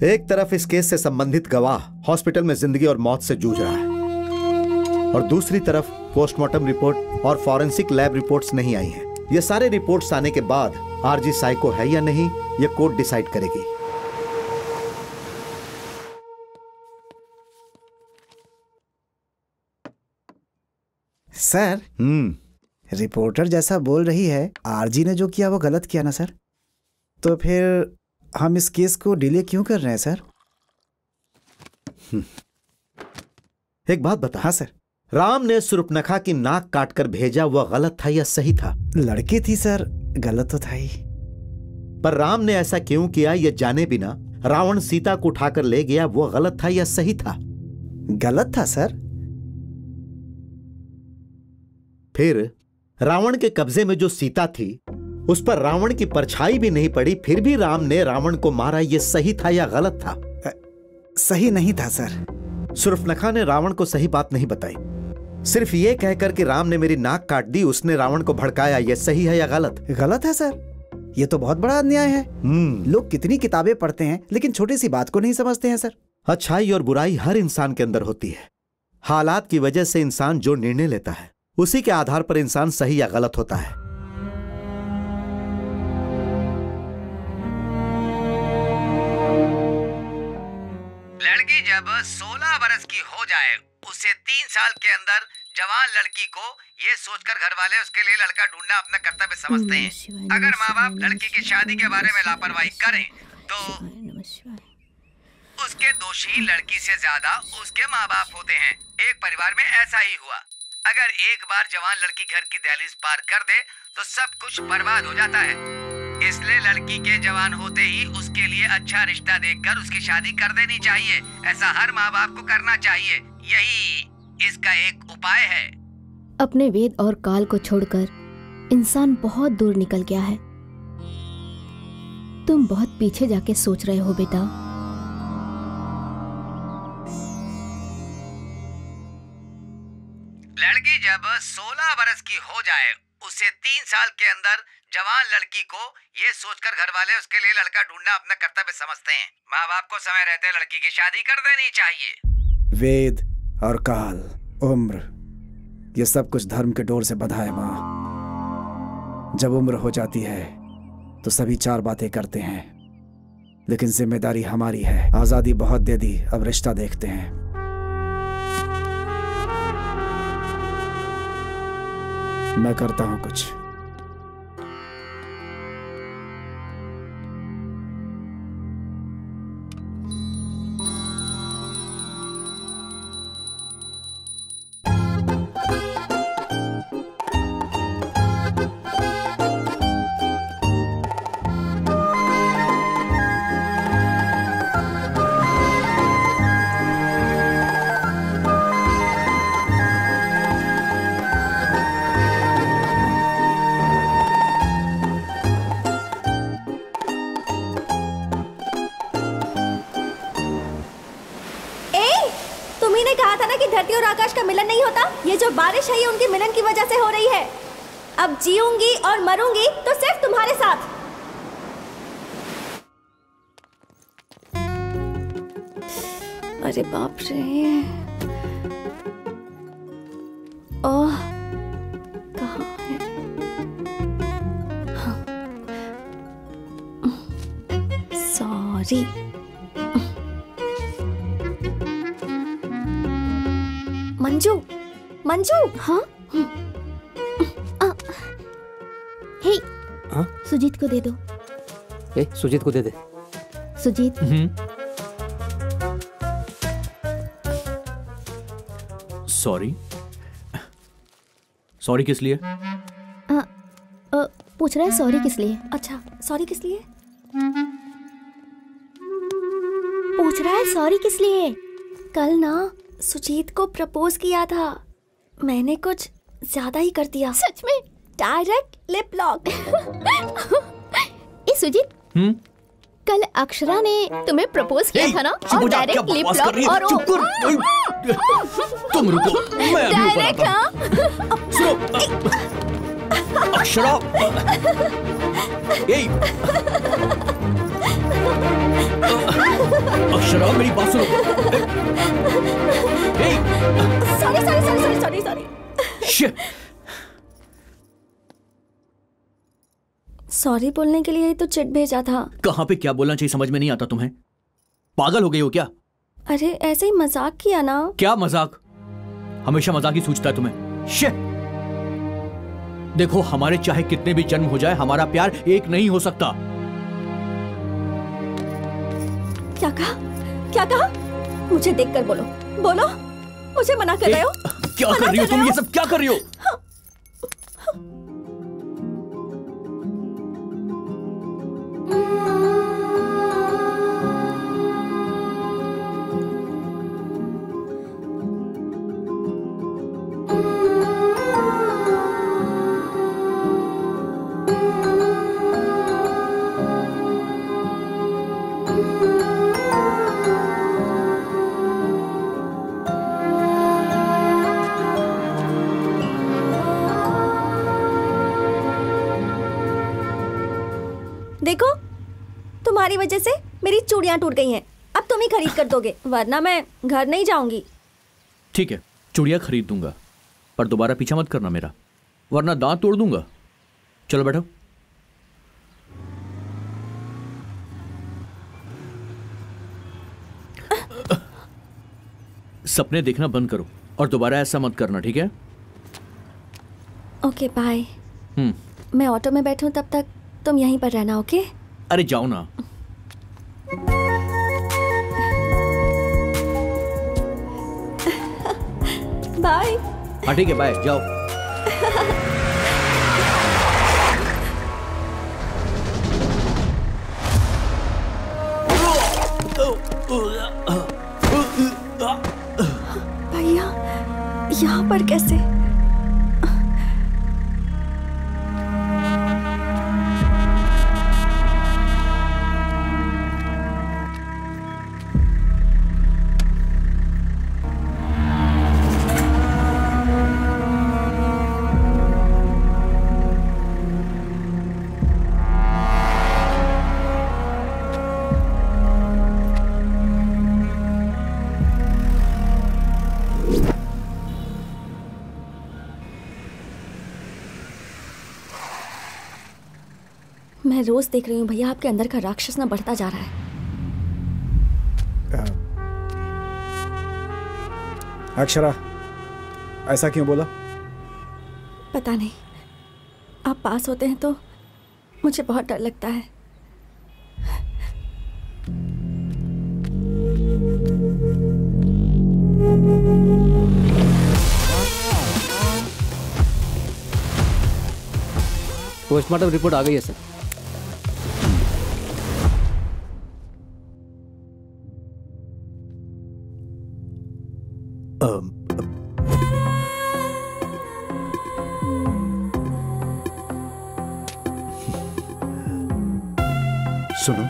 एक तरफ इस केस से संबंधित गवाह हॉस्पिटल में जिंदगी और मौत से जूझ रहा है और दूसरी तरफ पोस्टमार्टम रिपोर्ट और फॉरेंसिक लैब रिपोर्ट्स नहीं आई हैं। ये सारे रिपोर्ट्स आने के बाद आरजी साइको है या नहीं ये कोर्ट डिसाइड करेगी। सर रिपोर्टर जैसा बोल रही है, आरजी ने जो किया वो गलत किया ना सर? तो फिर हम इस केस को डिले क्यों कर रहे हैं सर? एक बात बता। हाँ सर। राम ने सुर्पनखा की नाक काटकर भेजा, वह गलत था या सही था? लड़की थी सर, गलत तो था ही। पर राम ने ऐसा क्यों किया यह जाने बिना रावण सीता को उठाकर ले गया, वो गलत था या सही था? गलत था सर। फिर रावण के कब्जे में जो सीता थी उस पर रावण की परछाई भी नहीं पड़ी, फिर भी राम ने रावण को मारा, यह सही था या गलत था? सही नहीं था सर। सुर्पनखा ने रावण को सही बात नहीं बताई, सिर्फ यह कहकर कि राम ने मेरी नाक काट दी, उसने रावण को भड़काया, यह सही है या गलत? गलत है सर। यह तो बहुत बड़ा अन्याय है। लोग कितनी किताबें पढ़ते हैं लेकिन छोटी सी बात को नहीं समझते हैं सर। अच्छाई और बुराई हर इंसान के अंदर होती है। हालात की वजह से इंसान जो निर्णय लेता है उसी के आधार पर इंसान सही या गलत होता है। लड़की जब 16 बरस की हो जाए, उसे 3 साल के अंदर जवान लड़की को ये सोचकर घर वाले उसके लिए लड़का ढूंढना अपना कर्तव्य समझते हैं। अगर माँ बाप लड़की की शादी के बारे में लापरवाही करें तो उसके दोषी लड़की से ज्यादा उसके माँ बाप होते हैं। एक परिवार में ऐसा ही हुआ। अगर एक बार जवान लड़की घर की दहलीज पार कर दे तो सब कुछ बर्बाद हो जाता है। इसलिए लड़की के जवान होते ही उसके लिए अच्छा रिश्ता देखकर उसकी शादी कर देनी चाहिए। ऐसा हर माँ बाप को करना चाहिए। यही इसका एक उपाय है। अपने वेद और काल को छोड़कर इंसान बहुत दूर निकल गया है। तुम बहुत पीछे जाके सोच रहे हो बेटा। लड़की जब 16 बरस की हो जाए, उसे 3 साल के अंदर जवान लड़की को ये सोचकर घर वाले उसके लिए लड़का ढूंढना अपना कर्तव्य समझते हैं। माँ बाप को समय रहते लड़की की शादी कर देनी चाहिए। वेद और काल, उम्र, ये सब कुछ धर्म के डोर से बंधा है माँ। जब उम्र हो जाती है तो सभी 4 बातें करते हैं, लेकिन जिम्मेदारी हमारी है। आजादी बहुत दे दी, अब रिश्ता देखते हैं। मैं करता हूं कुछ। धरती और आकाश का मिलन नहीं होता। ये जो बारिश है ये उनके मिलन की वजह से हो रही है। अब जीऊंगी और मरूंगी तो सिर्फ तुम्हारे साथ। अरे बाप रे, ओह कहाँ है? हाँ। सॉरी। मंजू, मंजू। हाँ हे, हाँ? सुजीत को दे दो। सुजीत को दे दे। सुजीत। सॉरी। सॉरी किस लिए? पूछ रहा है सॉरी किस लिए। अच्छा, सॉरी किस लिए? पूछ रहा है सॉरी किस लिए। कल ना सुजीत को प्रपोज किया था, मैंने कुछ ज्यादा ही कर दिया। सच में? Direct lip lock. ए सुजीत, कल अक्षरा ने तुम्हें प्रपोज किया था ना, और डायरेक्ट लिप लॉक। और तुम रुको, मैं डायरेक्ट। अक्षरा, अक्षरा मेरी बात सुनो। Sorry sorry sorry sorry sorry. Sorry बोलने के लिए ही तो चिट भेजा था। कहाँ पे क्या बोलना चाहिए समझ में नहीं आता तुम्हें? पागल हो गई हो क्या? अरे ऐसे ही मजाक किया ना। क्या मजाक? हमेशा मजाक ही सूझता है तुम्हें। शिट। देखो, हमारे चाहे कितने भी जन्म हो जाए, हमारा प्यार एक नहीं हो सकता। क्या कहा? क्या कहा? मुझे देखकर बोलो, बोलो। मुझे मना कर रहे हो? क्या कर रही हो तुम? ये सब क्या कर रही हो? देखो, तुम्हारी वजह से मेरी चूड़ियां टूट गई हैं। अब तुम ही खरीद कर दोगे, वरना मैं घर नहीं जाऊंगी। ठीक है, चूड़ियां खरीद दूंगा, पर दोबारा पीछा मत करना मेरा, वरना दांत तोड़ दूंगा। चलो बैठो। सपने देखना बंद करो और दोबारा ऐसा मत करना, ठीक है? Okay, bye. मैं ऑटो में बैठूं तब तक तुम यहीं पर रहना, ओके? अरे जाओ ना। बाय। हाँ ठीक है, बाय, जाओ। भैया, यहाँ पर कैसे? मैं रोज देख रही हूँ भैया, आपके अंदर का राक्षस ना बढ़ता जा रहा है। अक्षरा, ऐसा क्यों बोला? पता नहीं, आप पास होते हैं तो मुझे बहुत डर लगता है। पोस्टमार्टम रिपोर्ट आ गई है सर। सुनो,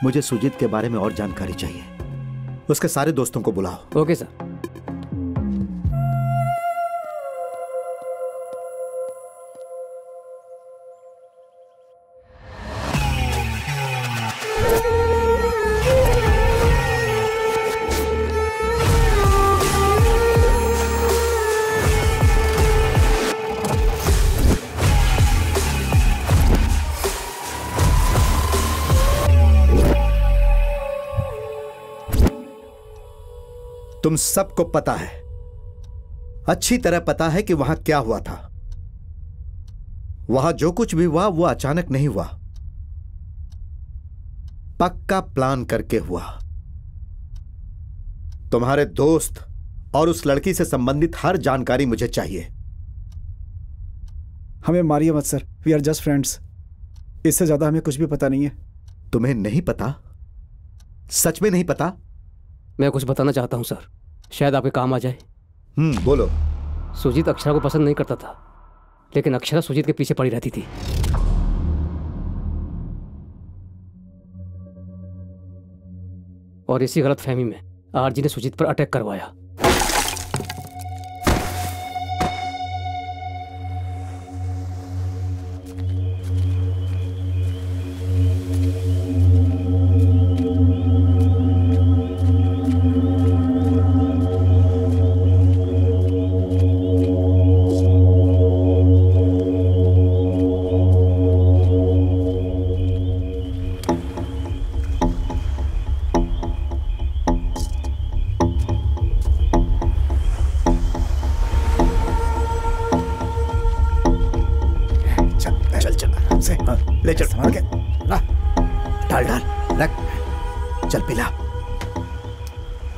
मुझे सुजीत के बारे में और जानकारी चाहिए। उसके सारे दोस्तों को बुलाओ। Okay sir. तुम सबको पता है, अच्छी तरह पता है कि वहां क्या हुआ था। वहां जो कुछ भी हुआ वो अचानक नहीं हुआ, पक्का प्लान करके हुआ। तुम्हारे दोस्त और उस लड़की से संबंधित हर जानकारी मुझे चाहिए। हमें मारिए मत sir, we are just friends. इससे ज्यादा हमें कुछ भी पता नहीं है। तुम्हें नहीं पता? सच में नहीं पता? मैं कुछ बताना चाहता हूं सर, शायद आपके काम आ जाए। बोलो। सुजीत अक्षरा को पसंद नहीं करता था, लेकिन अक्षरा सुजीत के पीछे पड़ी रहती थी। और इसी गलतफहमी में आरजी ने सुजीत पर अटैक करवाया।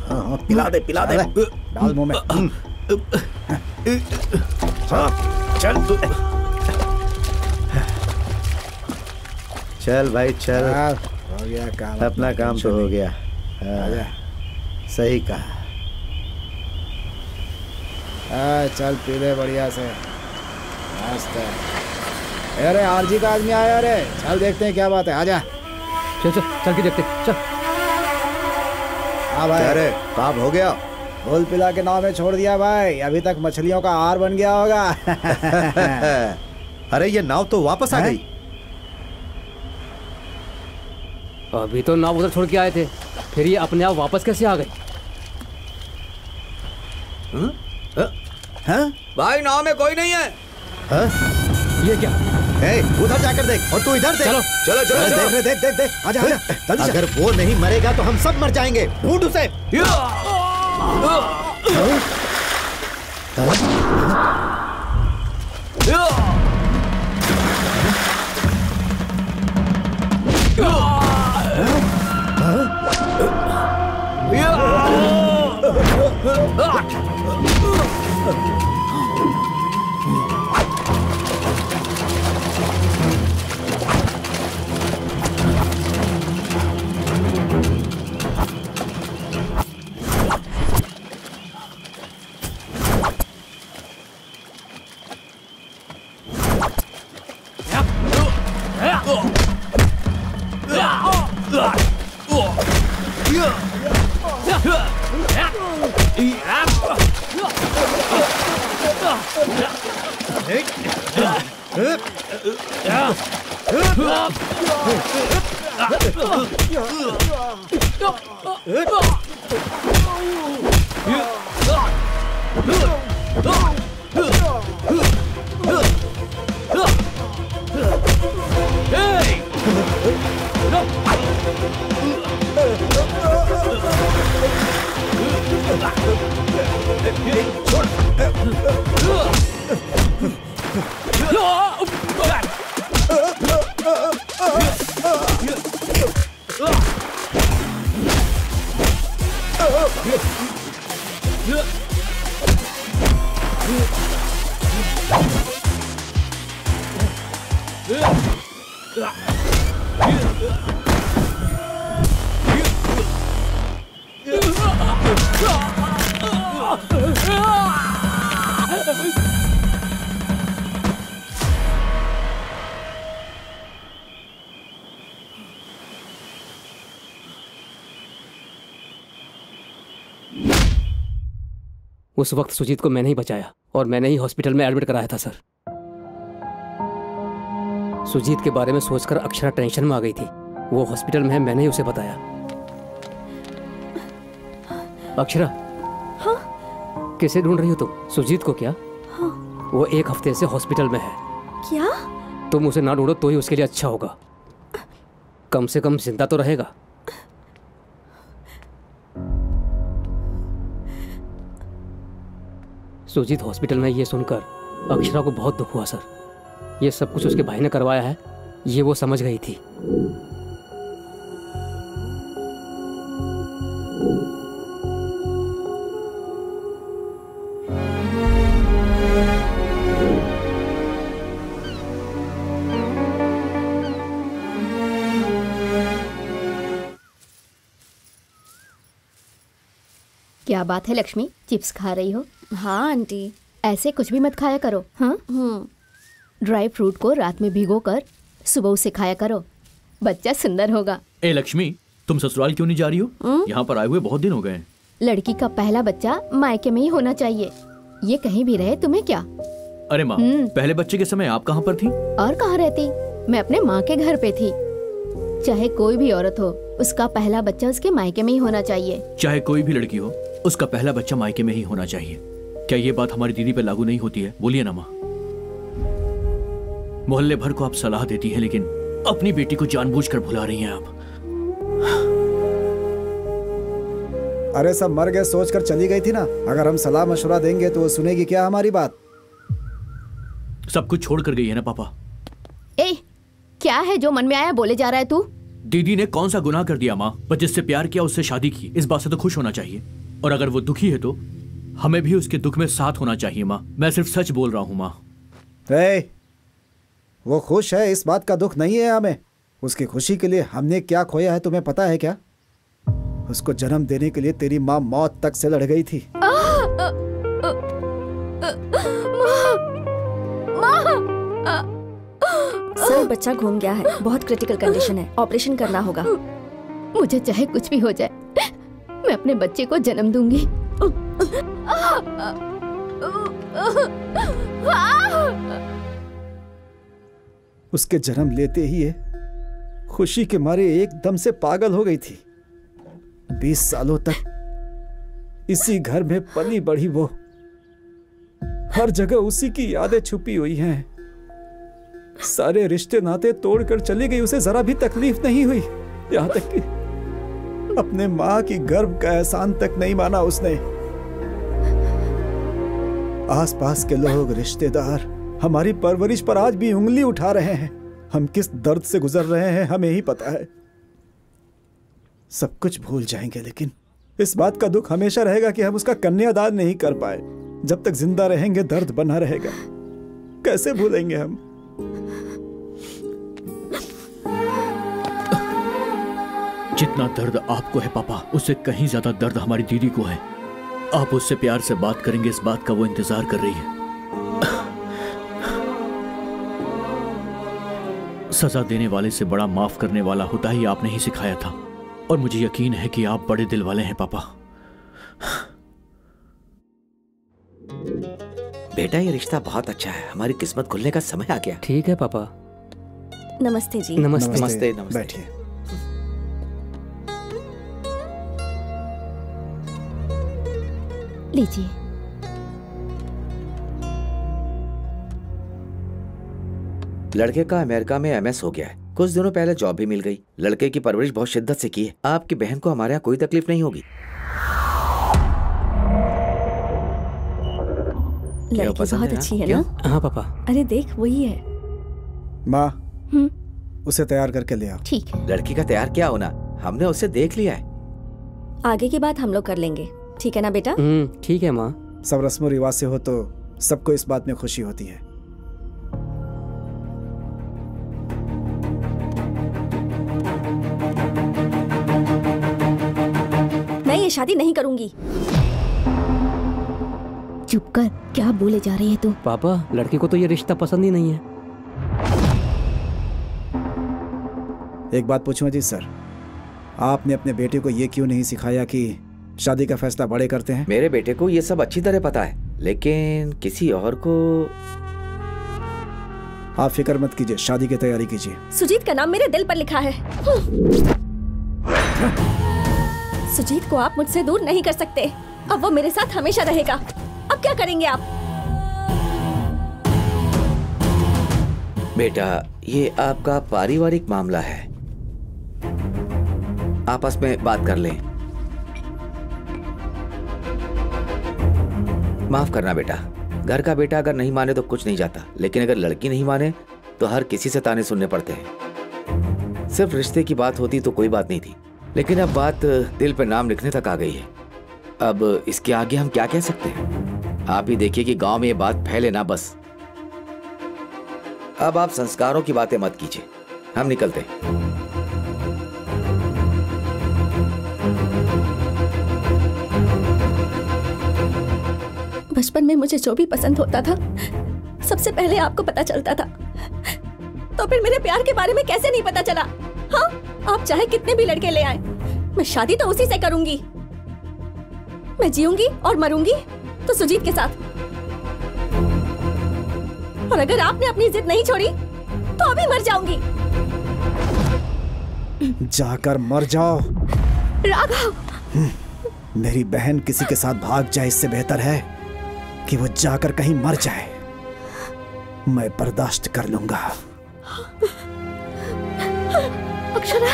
पिला दे डाल मुंह में। चल चल भाई चल, हो गया काम, अपना काम तो हो गया। आजा। सही कहा। चल पी ले बढ़िया से, मस्त है। अरे आरजी का आदमी आया, अरे चल देखते हैं क्या बात है, आजा। चल चल चल के देखते, चल। हाँ भाई, अरे काम हो गया। फूल पिला के नाव में छोड़ दिया भाई, अभी तक मछलियों का आहार बन गया होगा। अरे ये नाव तो वापस आ गई। अभी तो नाव उधर छोड़ के आए थे, फिर ये अपने आप वापस कैसे आ गई? भाई नाव में कोई नहीं है। ये क्या? उधर जाकर देख, और तू इधर देख। चलो चलो चलो चलो। देख आजा जल्दी। अगर वो नहीं मरेगा तो हम सब मर जाएंगे। ढूंढ उसे। उस वक्त सुजीत को मैंने ही बचाया और मैंने ही हॉस्पिटल में एडमिट कराया था सर। सुजीत के बारे में सोचकर अक्षरा टेंशन में आ गई थी। वो हॉस्पिटल में है, मैंने ही उसे बताया। अक्षरा, हाँ? किसे ढूंढ रही हो तुम? सुजीत को क्या? हाँ। वो 1 हफ्ते से हॉस्पिटल में है। क्या? तुम उसे ना ढूंढो तो ही उसके लिए अच्छा होगा। कम से कम जिंदा तो रहेगा। सुजीत हॉस्पिटल में ये सुनकर अक्षरा को बहुत दुख हुआ सर। ये सब कुछ उसके भाई ने करवाया है, ये वो समझ गई थी। क्या बात है लक्ष्मी, चिप्स खा रही हो? हाँ आंटी। ऐसे कुछ भी मत खाया करो। हाँ, ड्राई फ्रूट को रात में भिगो कर सुबह उसे खाया करो, बच्चा सुंदर होगा। ए लक्ष्मी, तुम ससुराल क्यों नहीं जा रही हो? यहाँ पर आए हुए बहुत दिन हो गए हैं। लड़की का पहला बच्चा मायके में ही होना चाहिए, ये कहीं भी रहे तुम्हें क्या। अरे माँ, पहले बच्चे के समय आप कहाँ पर थी? और कहाँ रहती, मैं अपने माँ के घर पे थी। चाहे कोई भी औरत हो, उसका पहला बच्चा उसके मायके में ही होना चाहिए। चाहे कोई भी लड़की हो, उसका पहला बच्चा मायके में ही होना चाहिए। क्या ये बात हमारी दीदी पे लागू नहीं होती है? बोलिए ना माँ। मोहल्ले भर को आप सलाह देती हैं, लेकिन अपनी बेटी को जानबूझकर भुला रही हैं आप। अरे सब मर गए सोचकर चली गई थी ना। अगर हम सलाह मशवरा देंगे तो वो सुनेगी क्या हमारी बात? सब कुछ छोड़ कर गई है ना पापा। ए, क्या है जो मन में आया बोले जा रहा है तू? दीदी ने कौन सा गुनाह कर दिया माँ? बस जिससे प्यार किया उससे शादी की, इस बात से तो खुश होना चाहिए। और अगर वो दुखी है तो हमें भी उसके दुख में साथ होना चाहिए माँ। मैं सिर्फ सच बोल रहा हूँ माँ। वो खुश है, इस बात का दुख नहीं है हमें। उसकी खुशी के लिए हमने क्या खोया है तुम्हें पता है क्या? उसको जन्म देने के लिए तेरी माँ मौत तक से लड़ गई थी। सर बच्चा घूम गया है, बहुत क्रिटिकल कंडीशन है, ऑपरेशन करना होगा। मुझे चाहे कुछ भी हो जाए, मैं अपने बच्चे को जन्म दूंगी। उसके जन्म लेते ही ये खुशी के मारे एकदम से पागल हो गई थी। 20 सालों तक इसी घर में पली बढ़ी वो, हर जगह उसी की यादें छुपी हुई हैं। सारे रिश्ते नाते तोड़कर चली गई, उसे जरा भी तकलीफ नहीं हुई। यहां तक कि अपने मां की गर्भ का एहसान तक नहीं माना उसने। आसपास के लोग, रिश्तेदार हमारी परवरिश पर आज भी उंगली उठा रहे हैं। हम किस दर्द से गुजर रहे हैं हमें ही पता है। सब कुछ भूल जाएंगे, लेकिन इस बात का दुख हमेशा रहेगा कि हम उसका कन्यादान नहीं कर पाए। जब तक जिंदा रहेंगे दर्द बना रहेगा। कैसे भूलेंगे हम? जितना दर्द आपको है पापा, उससे कहीं ज्यादा दर्द हमारी दीदी को है। आप उससे प्यार से बात करेंगे, इस बात का वो इंतजार कर रही है। सजा देने वाले से बड़ा माफ करने वाला होता ही आपने ही सिखाया था, और मुझे यकीन है कि आप बड़े दिल वाले हैं पापा। बेटा ये रिश्ता बहुत अच्छा है, हमारी किस्मत खुलने का समय आ गया। ठीक है पापा। नमस्ते जी। नमस्ते। नमस्ते नमस्ते। बैठिए। लीजिए। लड़के का अमेरिका में एमएस हो गया है। कुछ दिनों पहले जॉब भी मिल गई। लड़के की परवरिश बहुत शिद्दत से की है। आपकी बहन को हमारे यहाँ कोई तकलीफ नहीं होगी। लड़की पसंद बहुत है अच्छी ना? है ना? हाँ पापा। अरे देख वही है। माँ, उसे तैयार करके ले आओ। ठीक है। लड़की का तैयार क्या होना, हमने उसे देख लिया है। आगे की बात हम लोग कर लेंगे, ठीक है ना बेटा? ठीक है माँ। सब रस्म रिवाज से हो तो सबको इस बात में खुशी होती है। मैं ये शादी नहीं करूंगी। चुप कर, क्या बोले जा रही है तू? पापा लड़की को तो ये रिश्ता पसंद ही नहीं है। एक बात पूछूं अजीत सर, आपने अपने बेटे को ये क्यों नहीं सिखाया कि शादी का फैसला बड़े करते हैं? मेरे बेटे को ये सब अच्छी तरह पता है, लेकिन किसी और को। आप फिक्र मत कीजिए, शादी की तैयारी कीजिए। सुजीत का नाम मेरे दिल पर लिखा है। सुजीत को आप मुझसे दूर नहीं कर सकते। अब वो मेरे साथ हमेशा रहेगा। अब क्या करेंगे आप? बेटा ये आपका पारिवारिक मामला है, आपस में बात कर लें। माफ करना बेटा, घर का बेटा अगर नहीं माने तो कुछ नहीं जाता, लेकिन अगर लड़की नहीं माने तो हर किसी से ताने सुनने पड़ते हैं। सिर्फ रिश्ते की बात होती तो कोई बात नहीं थी, लेकिन अब बात दिल पे नाम लिखने तक आ गई है। अब इसके आगे हम क्या कह सकते हैं? आप ही देखिए कि गांव में ये बात फैले ना बस। अब आप संस्कारों की बातें मत कीजिए, हम निकलते हैं। बचपन में मुझे जो भी पसंद होता था सबसे पहले आपको पता चलता था, तो फिर मेरे प्यार के बारे में कैसे नहीं पता चला? हाँ, आप चाहे कितने भी लड़के ले आए, मैं शादी तो उसी से करूंगी। मैं जीऊंगी और मरूंगी तो सुजीत के साथ। और अगर आपने अपनी जिद नहीं छोड़ी तो अभी मर जाऊंगी। जाकर मर जाओ। राघव, मेरी बहन किसी के साथ भाग जाए इससे बेहतर है कि वो जाकर कहीं मर जाए। मैं बर्दाश्त कर लूंगा। अक्षरा,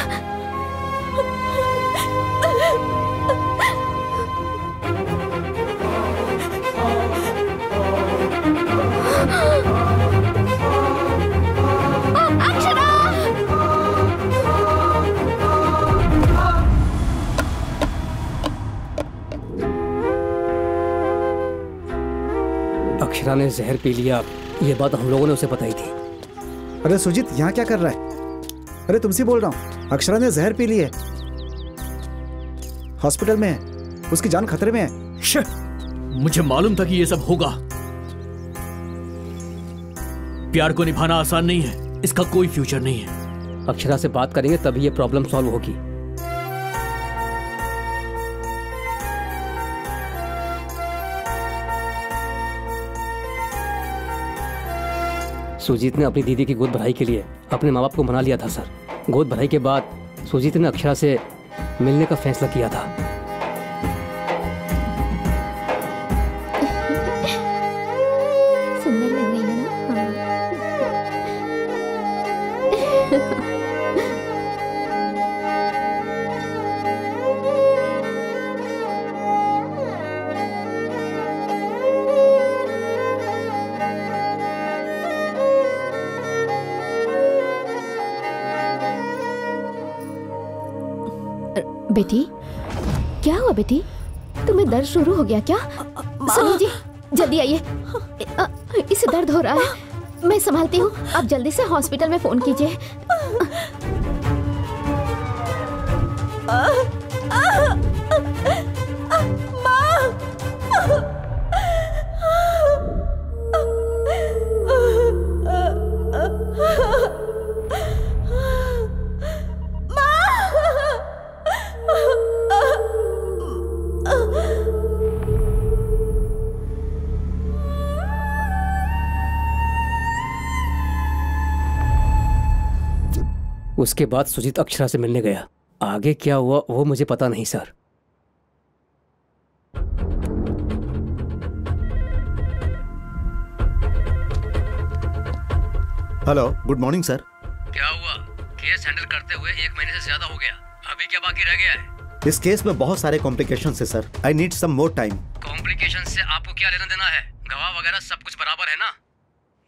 अक्षरा! अक्षरा ने जहर पी लिया, ये बात हम लोगों ने उसे बताई थी। अरे सुजीत, यहाँ क्या कर रहा है? अरे तुमसे बोल रहा हूँ, अक्षरा ने जहर पी ली है, हॉस्पिटल में है, उसकी जान खतरे में है। मुझे मालूम था कि ये सब होगा। प्यार को निभाना आसान नहीं है, इसका कोई फ्यूचर नहीं है। अक्षरा से बात करेंगे तभी ये प्रॉब्लम सॉल्व होगी। सुजीत ने अपनी दीदी की गोद भराई के लिए अपने माँ बाप को मना लिया था सर। गोद भराई के बाद सुजीत ने अक्षरा से मिलने का फैसला किया था। सुंदर लग रही है ना? बेटी, क्या हुआ बेटी? तुम्हें दर्द शुरू हो गया क्या? सुनिए जी, जल्दी आइए, इसे दर्द हो रहा है। मैं संभालती हूँ, आप जल्दी से हॉस्पिटल में फोन कीजिए। उसके बाद सुजीत अक्षरा से मिलने गया। आगे क्या हुआ वो मुझे पता नहीं sir. Hello, good morning sir. क्या हुआ? केस हैंडल करते हुए 1 महीने से ज्यादा हो गया, अभी क्या बाकी रह गया है? इस केस में बहुत सारे कॉम्प्लिकेशंस है sir. I need some more time. Complication से आपको क्या लेना देना है? गवाह वगैरह सब कुछ बराबर है ना?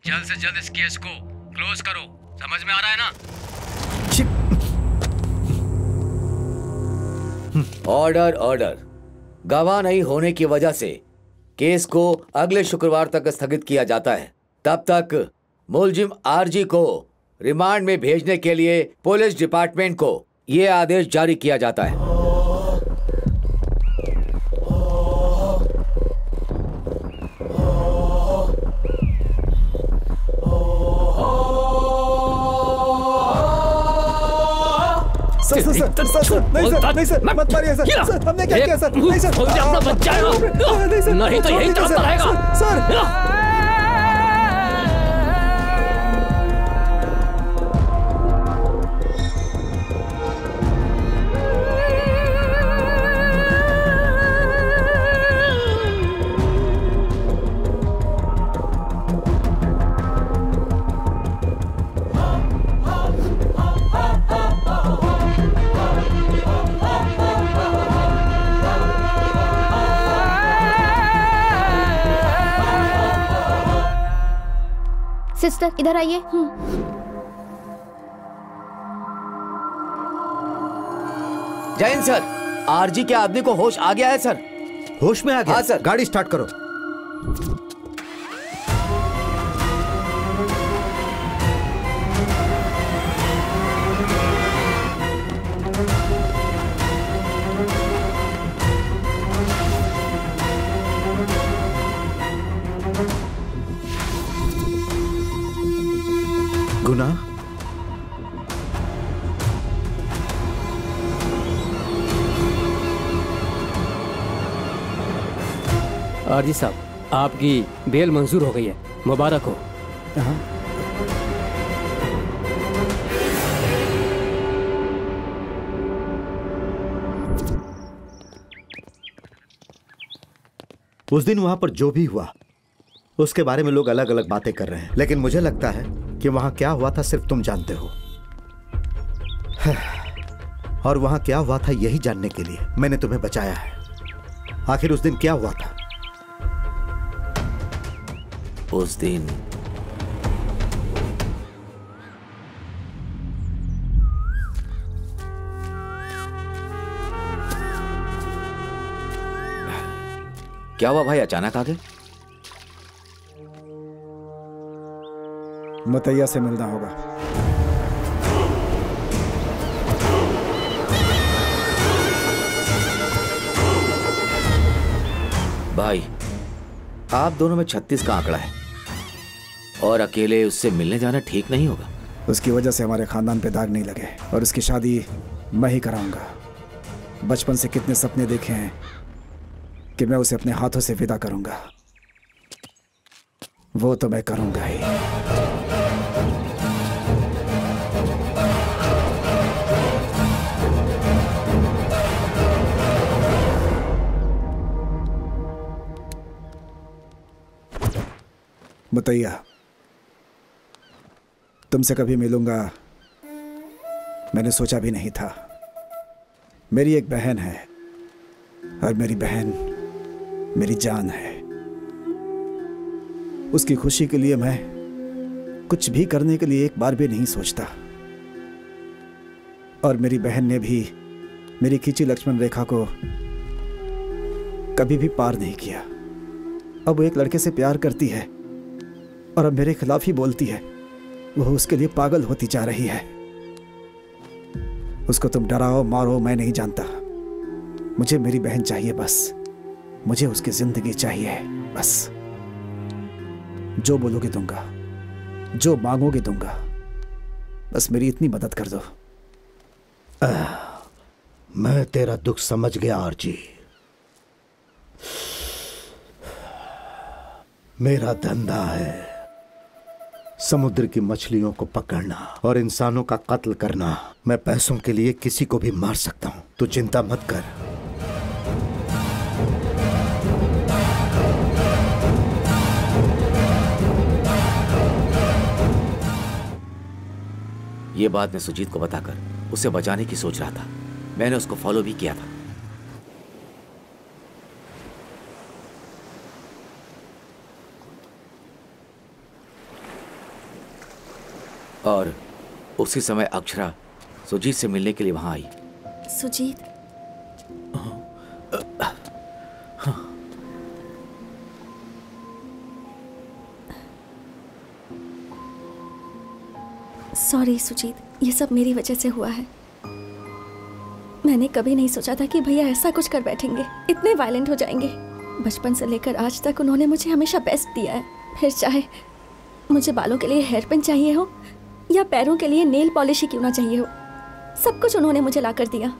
जल्द से जल्द इस केस को क्लोज करो, समझ में आ रहा है ना? Order order. गवाह नहीं होने की वजह से केस को अगले शुक्रवार तक स्थगित किया जाता है। तब तक मुलजिम आरजी को रिमांड में भेजने के लिए पुलिस डिपार्टमेंट को यह आदेश जारी किया जाता है। Sir sir sir sir sir नहीं सर, नहीं सर, मत मारिए सर, सर हमने क्या किया सर? नहीं सर, मुझे अपना बच्चा है, नहीं तो यही तरफ रहेगा सर। सिस्टर इधर आइए। जैन सर, आरजी के आदमी को होश आ गया है सर। होश में आ गया? हाँ सर। गाड़ी स्टार्ट करो। गुना, आरजी साहब, आपकी बेल मंजूर हो गई है, मुबारक हो। उस दिन वहां पर जो भी हुआ उसके बारे में लोग अलग अलग बातें कर रहे हैं, लेकिन मुझे लगता है कि वहां क्या हुआ था सिर्फ तुम जानते हो। और वहां क्या हुआ था यही जानने के लिए मैंने तुम्हें बचाया है। आखिर उस दिन क्या हुआ था? उस दिन क्या हुआ भाई, अचानक आ गए? मुतैया से मिलना होगा। भाई, आप दोनों में 36 का आंकड़ा है और अकेले उससे मिलने जाना ठीक नहीं होगा। उसकी वजह से हमारे खानदान पे दाग नहीं लगे और उसकी शादी मैं ही कराऊंगा। बचपन से कितने सपने देखे हैं कि मैं उसे अपने हाथों से विदा करूंगा, वो तो मैं करूंगा ही। मुतैया, तुमसे कभी मिलूंगा मैंने सोचा भी नहीं था। मेरी एक बहन है और मेरी बहन मेरी जान है। उसकी खुशी के लिए मैं कुछ भी करने के लिए एक बार भी नहीं सोचता। और मेरी बहन ने भी मेरी खींची लक्ष्मण रेखा को कभी भी पार नहीं किया। अब वो एक लड़के से प्यार करती है और अब मेरे खिलाफ ही बोलती है। वो उसके लिए पागल होती जा रही है। उसको तुम डराओ मारो मैं नहीं जानता, मुझे मेरी बहन चाहिए बस। मुझे उसकी जिंदगी चाहिए बस। जो बोलोगे दूंगा, जो मांगोगे दूंगा, बस मेरी इतनी मदद कर दो। मैं तेरा दुख समझ गया आरजी। मेरा धंधा है समुद्र की मछलियों को पकड़ना और इंसानों का कत्ल करना। मैं पैसों के लिए किसी को भी मार सकता हूं, तो चिंता मत कर। ये बात मैं सुजीत को बताकर उसे बचाने की सोच रहा था। मैंने उसको फॉलो भी किया था। और उसी समय अक्षरा सुजीत से मिलने के लिए वहां आई। सुजीत, सॉरी सुजीत, ये सब मेरी वजह से हुआ है। मैंने कभी नहीं सोचा था कि भैया ऐसा कुछ कर बैठेंगे, इतने वायलेंट हो जाएंगे। बचपन से लेकर आज तक उन्होंने मुझे हमेशा बेस्ट दिया है। फिर चाहे मुझे बालों के लिए हेयर पिन चाहिए हो या पैरों के लिए नेल पॉलिश ही क्यों ना चाहिए हो, सब कुछ उन्होंने मुझे ला कर दिया।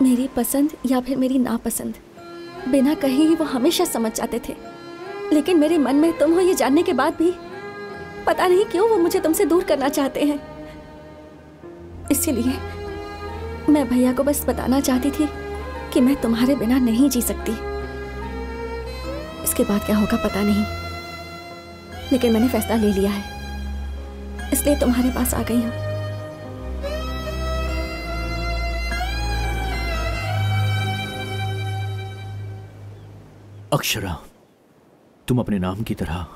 मेरी पसंद या फिर मेरी नापसंद बिना कहे ही वो हमेशा समझ जाते थे। लेकिन मेरे मन में तुम हो ये जानने के बाद भी पता नहीं क्यों वो मुझे तुमसे दूर करना चाहते हैं। इसीलिए मैं भैया को बस बताना चाहती थी कि मैं तुम्हारे बिना नहीं जी सकती। इसके बाद क्या होगा पता नहीं, लेकिन मैंने फैसला ले लिया है, इसलिए तुम्हारे पास आ गई हूं। अक्षरा, तुम अपने नाम की तरह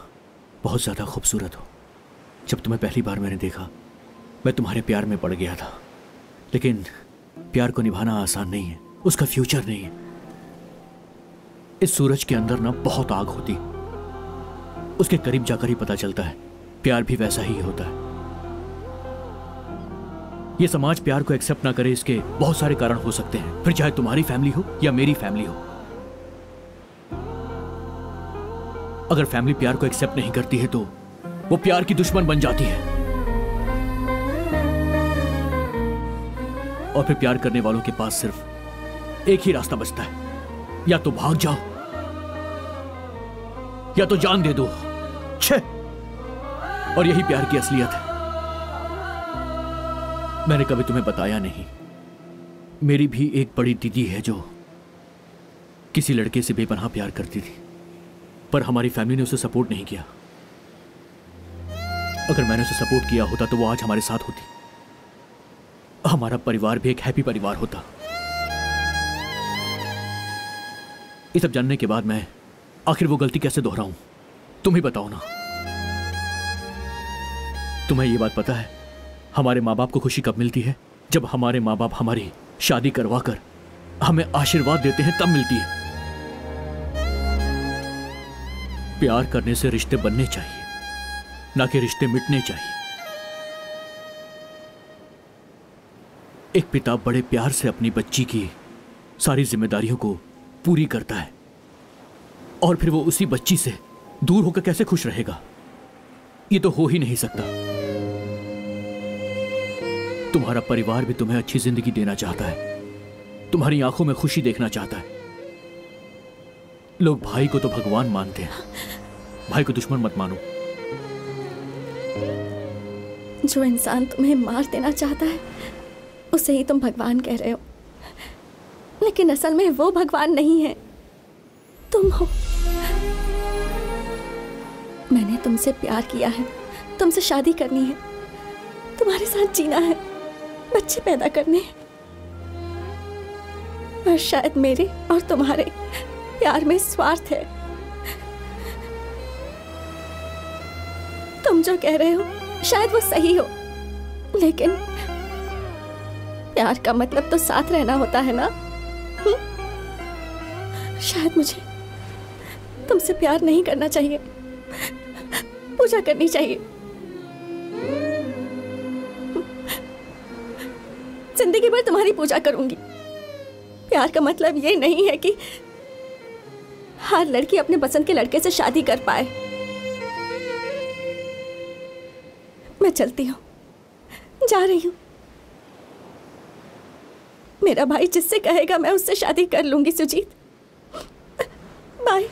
बहुत ज्यादा खूबसूरत हो। जब तुम्हें पहली बार मैंने देखा, मैं तुम्हारे प्यार में पड़ गया था। लेकिन प्यार को निभाना आसान नहीं है, उसका फ्यूचर नहीं है। इस सूरज के अंदर ना बहुत आग होती, उसके करीब जाकर ही पता चलता है प्यार भी वैसा ही होता है। ये समाज प्यार को एक्सेप्ट ना करे, इसके बहुत सारे कारण हो सकते हैं, फिर चाहे तुम्हारी फैमिली हो या मेरी फैमिली हो। अगर फैमिली प्यार को एक्सेप्ट नहीं करती है तो वो प्यार की दुश्मन बन जाती है, और फिर प्यार करने वालों के पास सिर्फ एक ही रास्ता बचता है, या तो भाग जाओ या तो जान दे दो। छे! और यही प्यार की असलियत है। मैंने कभी तुम्हें बताया नहीं, मेरी भी एक बड़ी दीदी है जो किसी लड़के से बेपनाह प्यार करती थी, पर हमारी फैमिली ने उसे सपोर्ट नहीं किया। अगर मैंने उसे सपोर्ट किया होता तो वो आज हमारे साथ होती, हमारा परिवार भी एक हैप्पी परिवार होता। ये सब जानने के बाद मैं आखिर वो गलती कैसे दोहराऊं, तुम ही बताओ ना। तुम्हें ये बात पता है हमारे माँ बाप को खुशी कब मिलती है? जब हमारे माँ बाप हमारी शादी करवा कर हमें आशीर्वाद देते हैं, तब मिलती है। प्यार करने से रिश्ते बनने चाहिए, ना कि रिश्ते मिटने चाहिए। एक पिता बड़े प्यार से अपनी बच्ची की सारी जिम्मेदारियों को पूरी करता है और फिर वो उसी बच्ची से दूर होकर कैसे खुश रहेगा? ये तो हो ही नहीं सकता। तुम्हारा परिवार भी तुम्हें अच्छी जिंदगी देना चाहता है, तुम्हारी आंखों में खुशी देखना चाहता है। लोग भाई को तो भगवान मानते हैं, भाई को दुश्मन मत मानो। जो इंसान तुम्हें मार देना चाहता है उसे ही तुम भगवान कह रहे हो, लेकिन असल में वो भगवान नहीं है, तुम हो। मैंने तुमसे प्यार किया है, तुमसे शादी करनी है, तुम्हारे साथ जीना है, बच्चे पैदा करने हैं। पर शायद मेरे और तुम्हारे प्यार में स्वार्थ है। तुम जो कह रहे हो शायद वो सही हो, लेकिन प्यार का मतलब तो साथ रहना होता है ना। शायद मुझे तुमसे प्यार नहीं करना चाहिए, पूजा करनी चाहिए। जिंदगी भर तुम्हारी पूजा करूंगी। प्यार का मतलब ये नहीं है कि हर लड़की अपने पसंद के लड़के से शादी कर पाए। मैं चलती हूँ, जा रही हूँ। मेरा भाई जिससे कहेगा मैं उससे शादी कर लूंगी। सुजीत, बाय।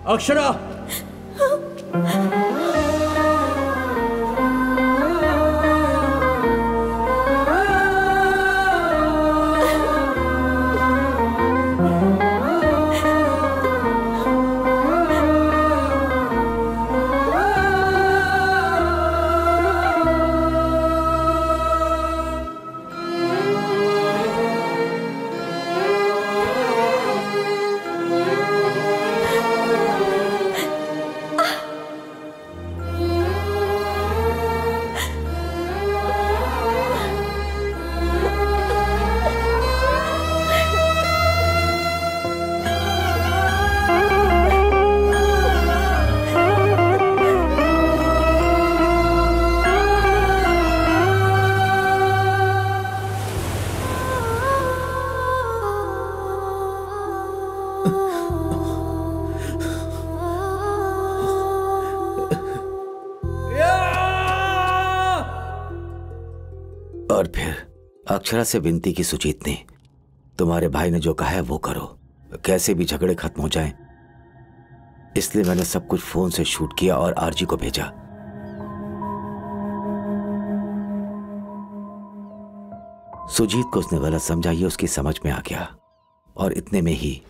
अक्षरा, और फिर अक्षरा से विनती की सुजीत ने, तुम्हारे भाई ने जो कहा है वो करो, कैसे भी झगड़े खत्म हो जाएं। इसलिए मैंने सब कुछ फोन से शूट किया और आरजी को भेजा। सुजीत को उसने गलत समझा, ये उसकी समझ में आ गया और इतने में ही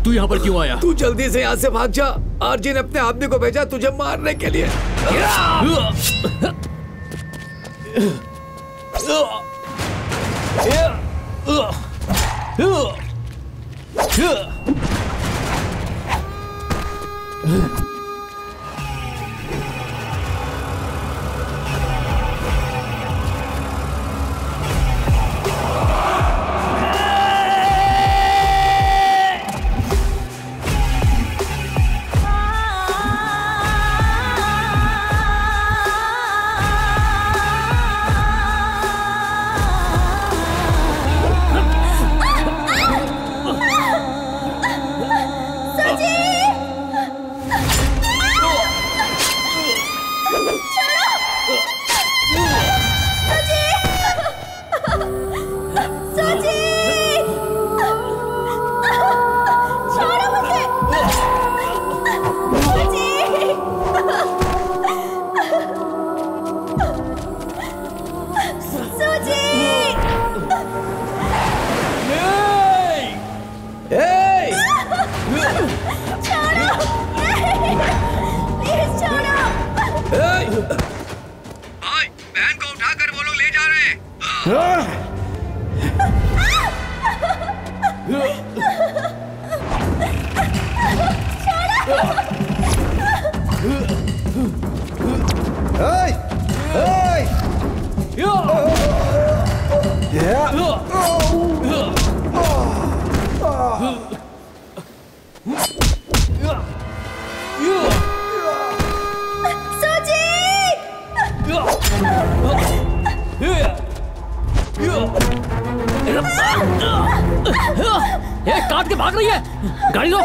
तू यहाँ पर क्यों आया? तू जल्दी से यहाँ से भाग जा। आरजी ने अपने आदमी को भेजा तुझे मारने के लिए। ये काट के भाग रही है, गाड़ी लो।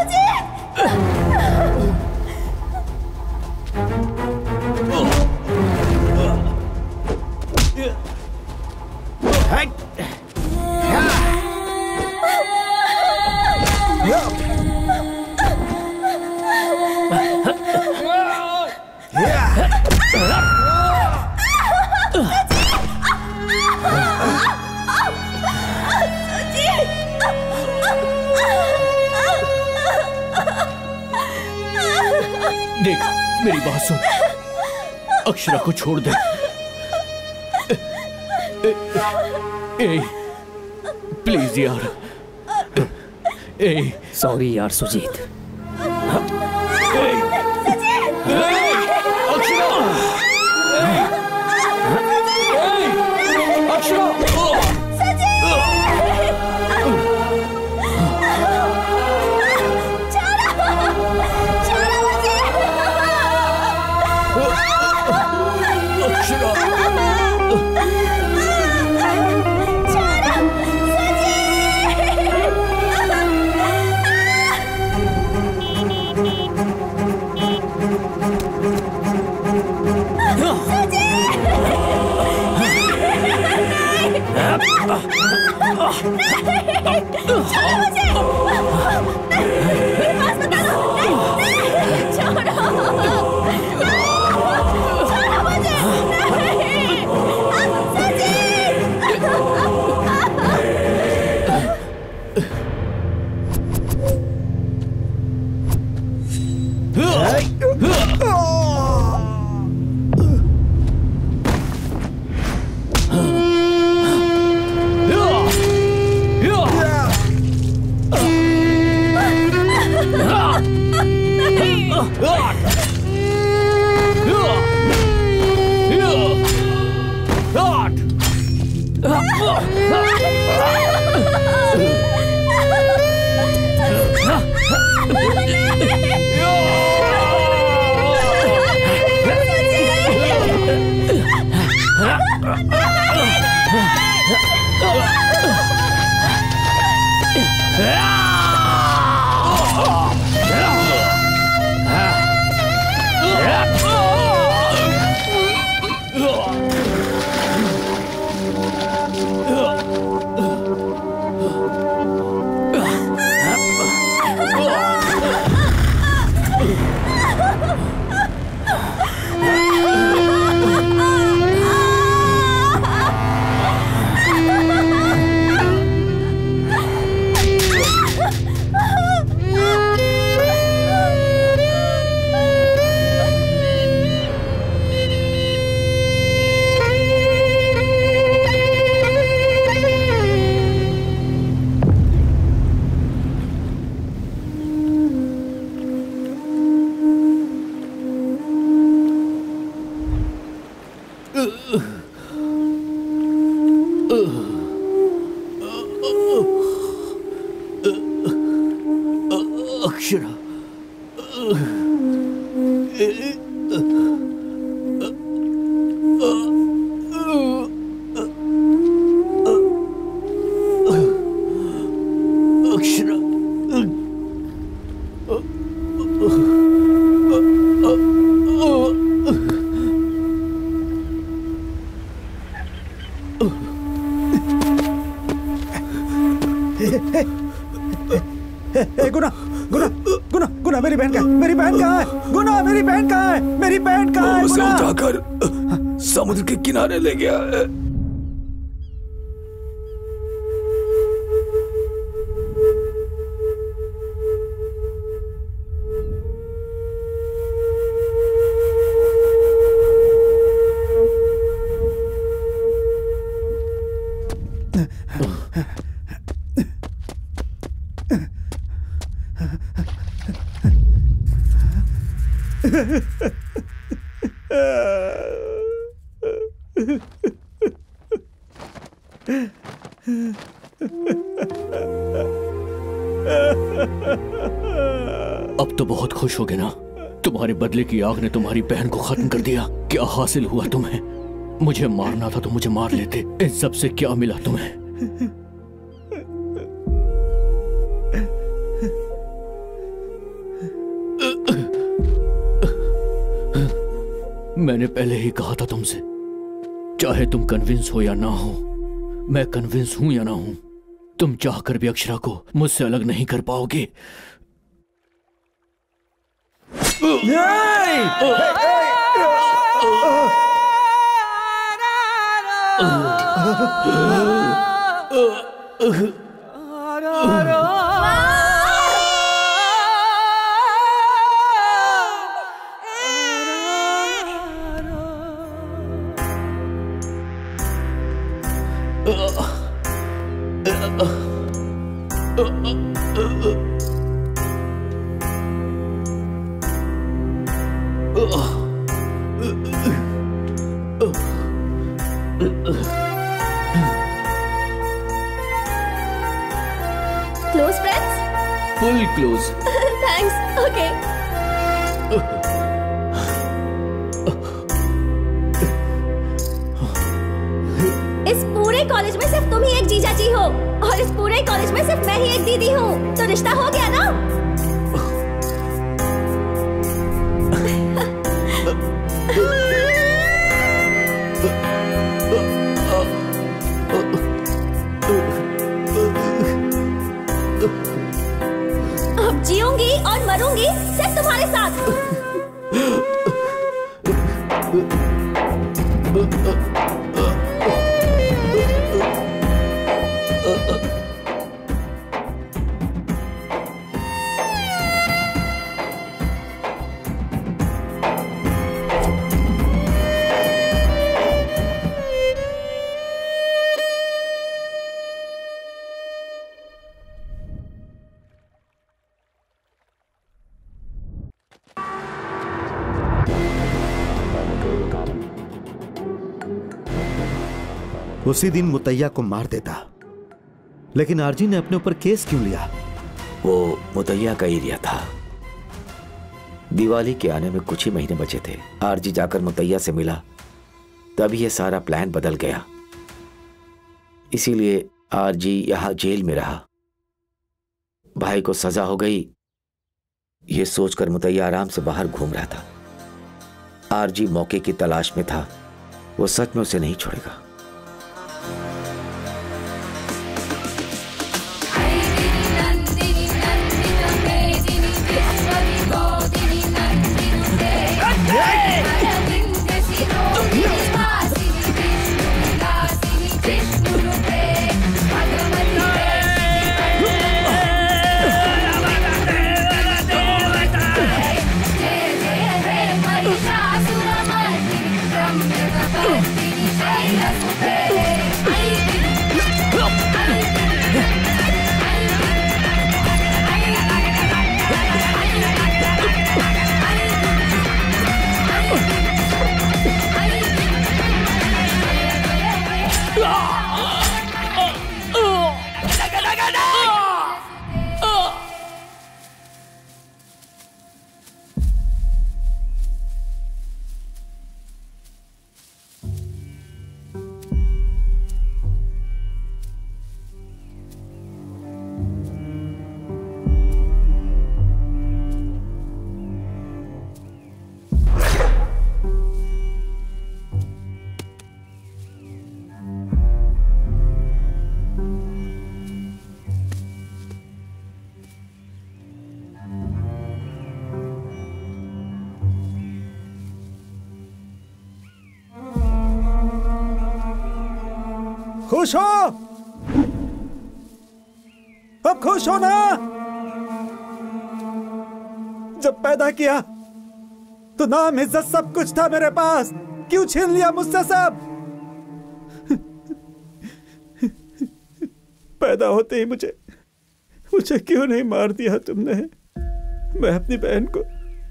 देख, मेरी बात सुन, अक्षरा को छोड़ दे। प्लीज यार। सॉरी यार सुजीत। अक्षरा, गुना गुना गुना गुना मेरी बहन कहाँ है? मेरी बहन कहाँ है? गुना मेरी बहन कहाँ है? मेरी बहन कहाँ है? उसे गुना उठाकर समुद्र के किनारे ले गया है। अब तो बहुत खुश होगे ना? तुम्हारे बदले की आग ने तुम्हारी बहन को खत्म कर दिया। क्या हासिल हुआ तुम्हें? मुझे मारना था तो मुझे मार लेते। इन सब से क्या मिला तुम्हें? मैंने पहले ही कहा था तुमसे, चाहे तुम कन्विंस हो या ना हो, मैं कन्विंस हूं या ना हूं, तुम चाहकर भी अक्षरा को मुझसे अलग नहीं कर पाओगे। Close friends? Full close. Thanks. Okay. इस पूरे कॉलेज में सिर्फ तुम ही एक जीजा जी हो और इस पूरे कॉलेज में सिर्फ मैं ही एक दीदी हूँ, तो रिश्ता हो गया ना? अब जीऊंगी और मरूंगी सिर्फ तुम्हारे साथ। उसी दिन मुतैया को मार देता, लेकिन आरजी ने अपने ऊपर केस क्यों लिया? वो मुतैया का एरिया था। दिवाली के आने में कुछ ही महीने बचे थे। आरजी जाकर मुतैया से मिला, तभी ये सारा प्लान बदल गया। इसीलिए आरजी यहां जेल में रहा। भाई को सजा हो गई, ये सोचकर मुतैया आराम से बाहर घूम रहा था। आरजी मौके की तलाश में था, वो सच में उसे नहीं छोड़ेगा। खुश हो? अब खुश हो ना? जब पैदा किया तो नाम इज्जत सब कुछ था मेरे पास, क्यों छीन लिया मुझसे सब? पैदा होते ही मुझे क्यों नहीं मार दिया तुमने? मैं अपनी बहन को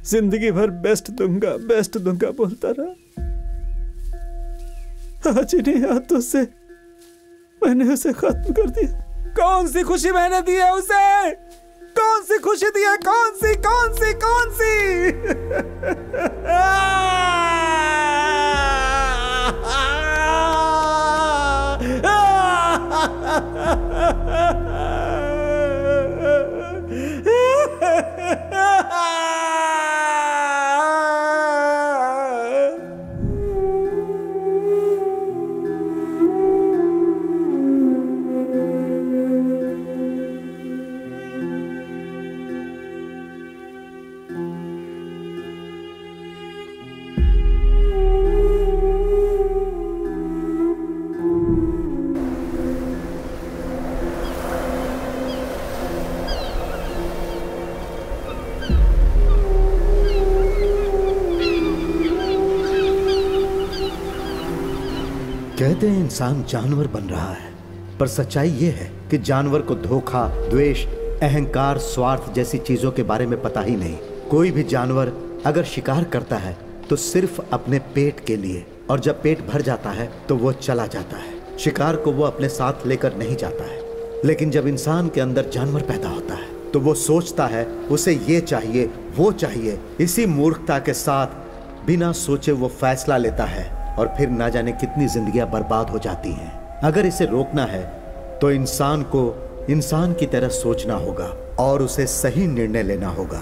जिंदगी भर बेस्ट दूंगा बोलता रहा। आज इन्हीं हाथों से मैंने उसे खत्म कर दिया। कौन सी खुशी मैंने दी है उसे? कौन सी खुशी दी है? कौन सी? कहते हैं इंसान जानवर बन रहा है, पर सच्चाई यह है कि जानवर को धोखा, द्वेष, अहंकार, स्वार्थ जैसी चीजों के बारे में पता ही नहीं। कोई भी जानवर अगर शिकार करता है तो सिर्फ अपने पेट के लिए, और जब पेट भर जाता है तो वो चला जाता है। शिकार को वो अपने साथ लेकर नहीं जाता है। लेकिन जब इंसान के अंदर जानवर पैदा होता है तो वो सोचता है उसे ये चाहिए, वो चाहिए। इसी मूर्खता के साथ बिना सोचे वो फैसला लेता है और फिर ना जाने कितनी जिंदगियां बर्बाद हो जाती हैं। अगर इसे रोकना है तो इंसान को इंसान की तरह सोचना होगा और उसे सही निर्णय लेना होगा।